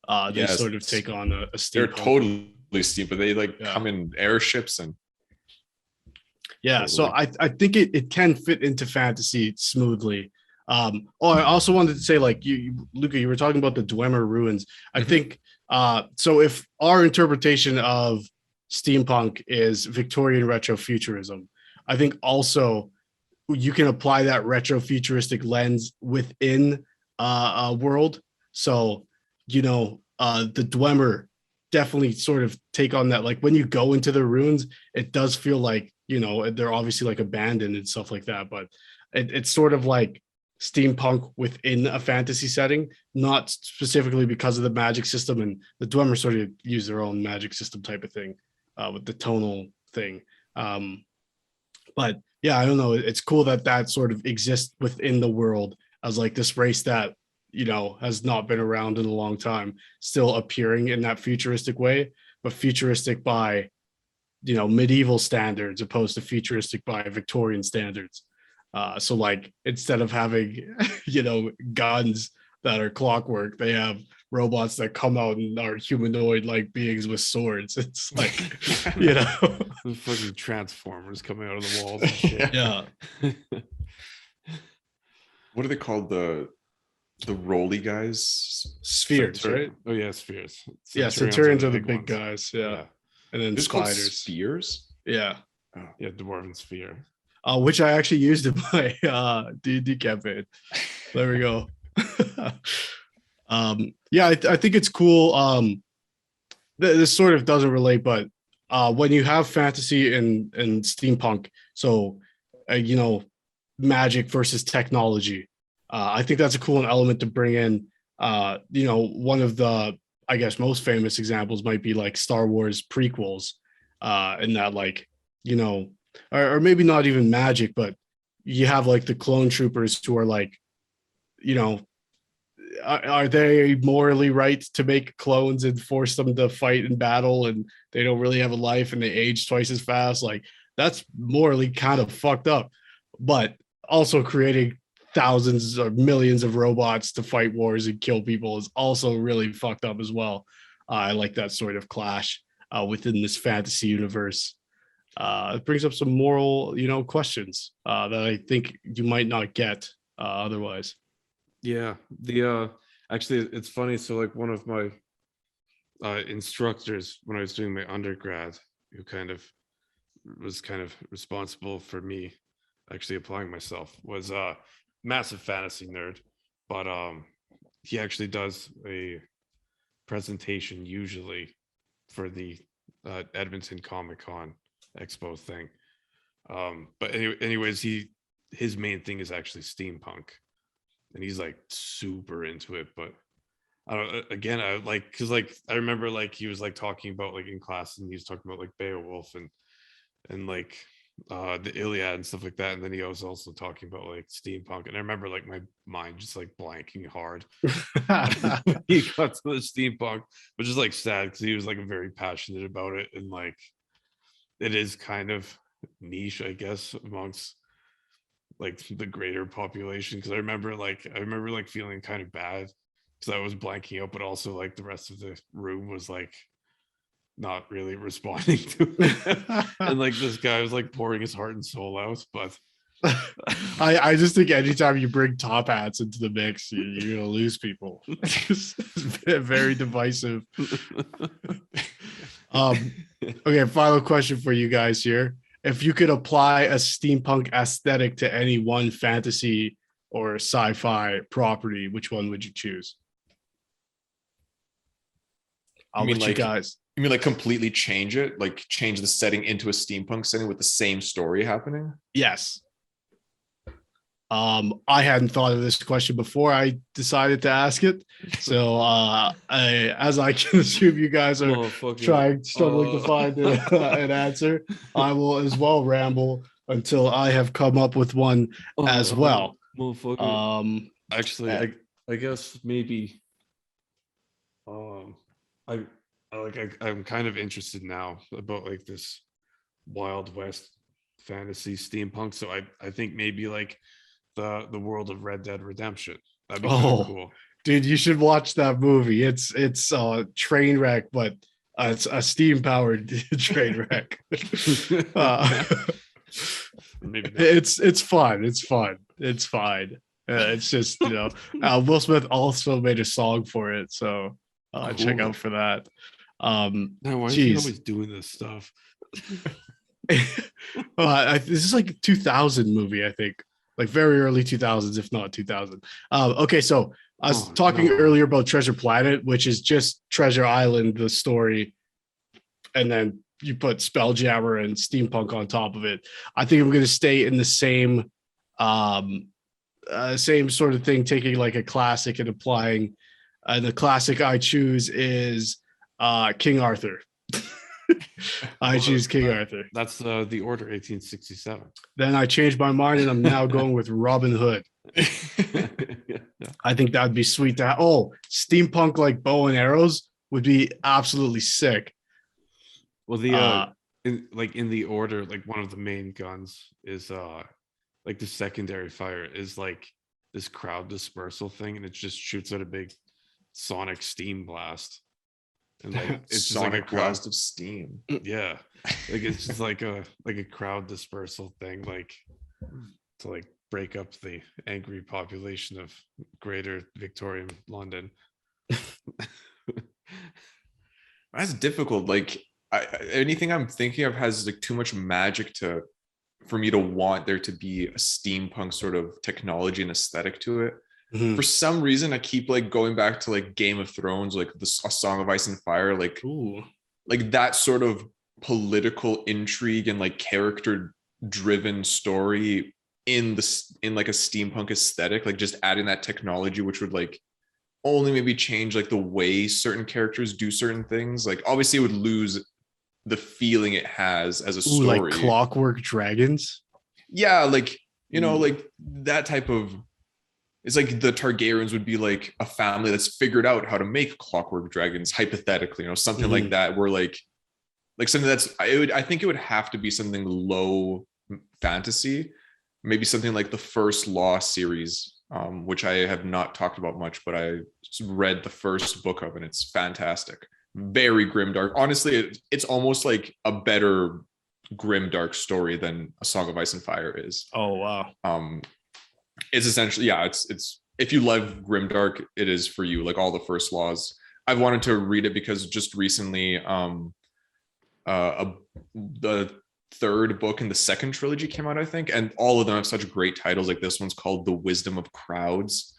They Yes, sort of take on a they're steampunk. totally steep, but they like Yeah. come in airships and Yeah, so totally. I think it can fit into fantasy smoothly. I also wanted to say, like Luka, you were talking about the Dwemer ruins. I Mhm. think so if our interpretation of steampunk is Victorian retrofuturism, I think also you can apply that retrofuturistic lens within a world. So, the Dwemer definitely sort of take on that. Like when you go into the ruins, it does feel like, they're obviously like abandoned and stuff like that, but it's sort of like steampunk within a fantasy setting, not specifically because of the magic system. And the Dwemer sort of use their own magic system type of thing with the tonal thing. But yeah, I don't know. It's cool that that sort of exists within the world as like this race that, has not been around in a long time, still appearing in that futuristic way, but futuristic by, medieval standards opposed to futuristic by Victorian standards. So like instead of having, guns that are clockwork, they have robots that come out and are humanoid like beings with swords. It's like, The fucking transformers coming out of the walls and shit. yeah. What are they called? The roly guys? Spheres, right? Oh yeah, spheres. Yeah, Centurions Centurions are the big ones. guys. Yeah. And then It's called spiders. spheres. Yeah. Oh. Yeah, dwarven sphere. Which I actually used in my D&D campaign. There we go. Yeah, I think it's cool. This sort of doesn't relate, but when you have fantasy and steampunk, so magic versus technology, I think that's a cool element to bring in. One of the, I guess, most famous examples might be like Star Wars prequels, and that like, or maybe not even magic, but you have like the clone troopers who are like, are they morally right to make clones and force them to fight in battle, and they don't really have a life and they age twice as fast? Like that's morally kind of fucked up, but also creating thousands or millions of robots to fight wars and kill people is also really fucked up as well. I like that sort of clash within this fantasy universe. It brings up some moral, questions that I think you might not get otherwise. Yeah, the actually it's funny. So like one of my instructors when I was doing my undergrad, who was kind of responsible for me actually applying myself, was a massive fantasy nerd, but he actually does a presentation usually for the Edmonton Comic Con Expo thing. But anyways, his main thing is actually steampunk, and he's like super into it. But I don't again I like because like I remember like he was like talking about like in class and he was talking about like Beowulf and like the Iliad and stuff like that, and then he was also talking about like steampunk, and I remember like my mind just like blanking hard. He got to the steampunk, which is like sad because he was like very passionate about it, and like it is kind of niche, I guess, amongst like the greater population. Because I remember like feeling kind of bad because I was blanking out, but also like the rest of the room was like not really responding to it. And like this guy was like pouring his heart and soul out. But I just think anytime you bring top hats into the mix, you're gonna lose people. It's very divisive. Okay, final question for you guys here. If you could apply a steampunk aesthetic to any one fantasy or sci-fi property, which one would you choose? I'll let you guys. You mean like completely change it, like change the setting into a steampunk setting with the same story happening? Yes. I hadn't thought of this question before I decided to ask it. So as I can assume you guys are struggling to find an answer, I will as well ramble until I have come up with one as well. Actually, I guess maybe I'm kind of interested now about like this Wild West fantasy steampunk. So I think maybe like the world of Red Dead Redemption. That'd be kind of cool. Dude, you should watch that movie. It's a train wreck, but it's a steam powered train wreck. Maybe not. It's fun. It's fun. It's fine. It's just, Will Smith also made a song for it, so Cool. Check out for that. Now, why is he always doing this stuff? This is like a 2000 movie, I think, like very early 2000s, if not 2000. Okay, so I was talking earlier about Treasure Planet, which is just Treasure Island, the story, and then you put Spelljammer and Steampunk on top of it. I think I'm going to stay in the same sort of thing, taking like a classic and applying. The classic I choose is King Arthur. I choose King Arthur. That's the Order 1867. Then I changed my mind and I'm now going with Robin Hood. I think that'd be sweet to have. Oh, steampunk like bow and arrows would be absolutely sick. Well, the in the Order, like one of the main guns is like the secondary fire is like this crowd dispersal thing, and it just shoots out a big sonic steam blast. And like it's just sonic like a blast of steam. Yeah, like it's just like a crowd dispersal thing, like to like break up the angry population of greater Victorian London. That's difficult. Like anything I'm thinking of has like too much magic for me to want there to be a steampunk sort of technology and aesthetic to it. Mm-hmm. For some reason, I keep like going back to like Game of Thrones, like A Song of Ice and Fire, like like that sort of political intrigue and like character driven story in like a steampunk aesthetic, like just adding that technology, which would like only maybe change like the way certain characters do certain things. Like obviously it would lose the feeling it has as a story. Like Clockwork Dragons. Yeah, like like that type of. It's like the Targaryens would be like a family that's figured out how to make clockwork dragons, hypothetically, something like that, where like something that's, I think it would have to be something low fantasy, maybe something like the First Law series, which I have not talked about much, but I read the first book of, and it's fantastic. Very grimdark. Honestly, it's almost like a better grimdark story than A Song of Ice and Fire is. Oh, wow. It's essentially, it's if you love grimdark, it is for you. Like all the First Laws, I've wanted to read it because just recently the third book in the second trilogy came out, I think, and all of them have such great titles. Like this one's called The Wisdom of Crowds.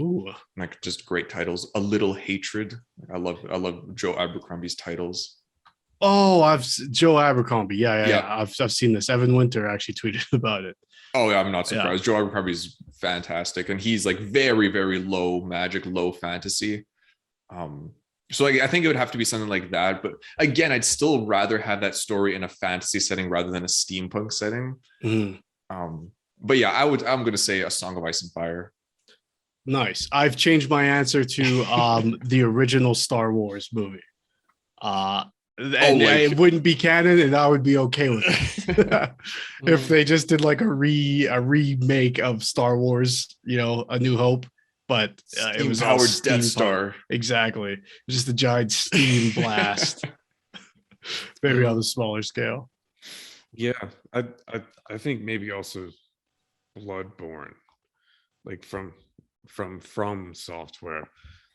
Ooh, like just great titles. A Little Hatred. I love Joe Abercrombie's titles. Oh, Joe Abercrombie. Yeah. I've seen this. Evan Winter actually tweeted about it. Oh yeah, I'm not surprised. Joe Abercrombie's fantastic, and he's like very, very low magic, low fantasy. So like I think it would have to be something like that. But again, I'd still rather have that story in a fantasy setting rather than a steampunk setting. Mhm. But yeah, I'm gonna say A Song of Ice and Fire. Nice. I've changed my answer to the original Star Wars movie. And it wouldn't be canon, and I would be okay with it. If they just did like a remake of Star Wars, A New Hope, but it was all Steam-powered Death steampunk. Star. Exactly. Just a giant steam blast. Maybe on the smaller scale. Yeah, I think maybe also Bloodborne, like from Software,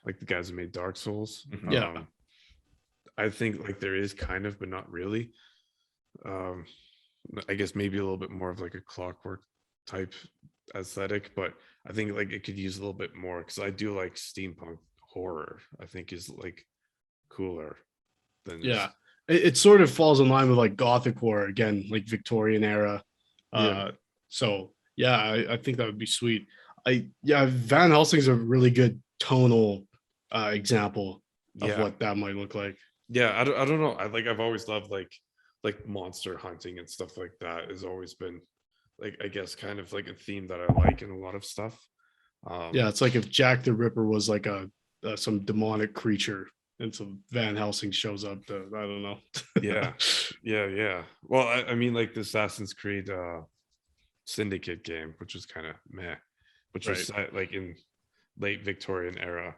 like the guys who made Dark Souls. Yeah. I think like there is kind of, but not really. I guess maybe a little bit more of like a Clockwork type aesthetic, but I think like it could use a little bit more because I do like steampunk horror. I think is like cooler than Yeah. It sort of falls in line with like Gothic horror again, like Victorian era. Yeah. So yeah, I think that would be sweet. Van Helsing's a really good tonal example of what that might look like. Yeah, I don't know. I've always loved like monster hunting and stuff like that has always been like, I guess, kind of like a theme that I like in a lot of stuff. Yeah, it's like if Jack the Ripper was like some demonic creature, and some Van Helsing shows up. I don't know. yeah. Well, I mean, like the Assassin's Creed Syndicate game, which was kind of meh, which was like in late Victorian era.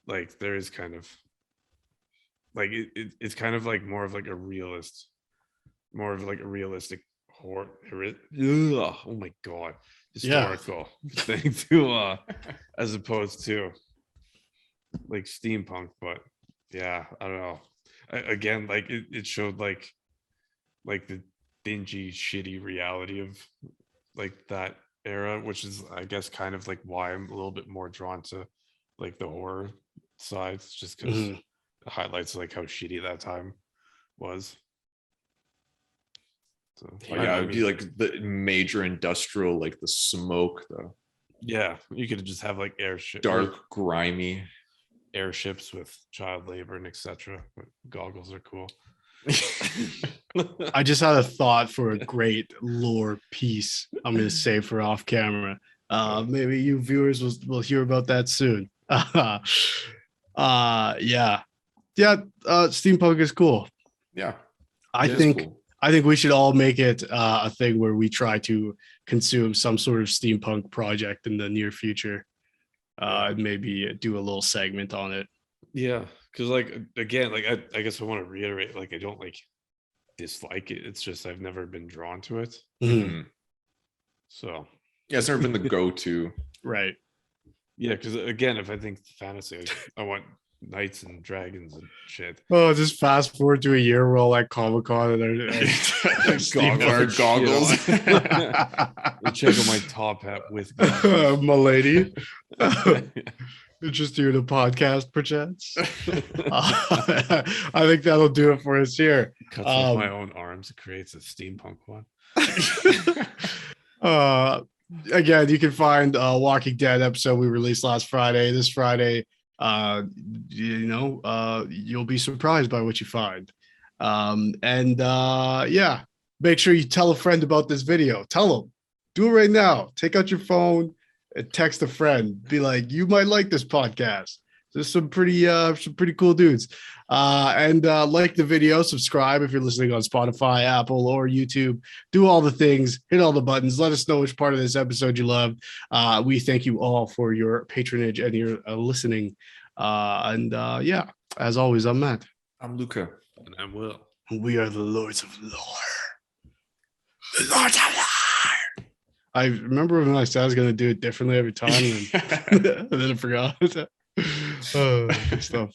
Like there is kind of like it's kind of like more of like a realistic horror. Oh my god, historical thing to as opposed to like steampunk. But yeah, I don't know. Again, like it showed like the dingy, shitty reality of like that era, which is, I guess, kind of like why I'm a little bit more drawn to like the horror sides, just because it highlights like how shitty that time was. So yeah, it would be like the major industrial, like the smoke, though. Yeah, you could just have like dark, grimy airships with child labor and etc. But goggles are cool. I just had a thought for a great lore piece I'm going to save for off camera. Maybe you viewers will hear about that soon. Steampunk is cool. Yeah. I think we should all make it a thing where we try to consume some sort of steampunk project in the near future. Maybe do a little segment on it. Yeah, because like again, like I guess I want to reiterate, like I don't like dislike it. It's just I've never been drawn to it. Mm-hmm. So yeah, it's never been the go-to. Right. Yeah, because again, if I think fantasy, I want knights and dragons and shit. Oh, just fast forward to a year where all like Comic-Con and goggles. Check out my top hat with my lady. Interested in a podcast, perchance? I think that'll do it for us here. Cuts off my own arms. It creates a steampunk one. Again, you can find Walking Dead episode we released last Friday. This Friday, you'll be surprised by what you find. Make sure you tell a friend about this video. Tell them. Do it right now. Take out your phone and text a friend. Be like, you might like this podcast. There's some pretty cool dudes. Like the video, subscribe if you're listening on Spotify, Apple, or YouTube. Do all the things, hit all the buttons. Let us know which part of this episode you loved. We thank you all for your patronage and your listening. As always, I'm Matt. I'm Luka. And I'm Will. We are the Lords of Lore. The Lords of Lore. I remember when I said I was going to do it differently every time, and then I forgot. Good stuff.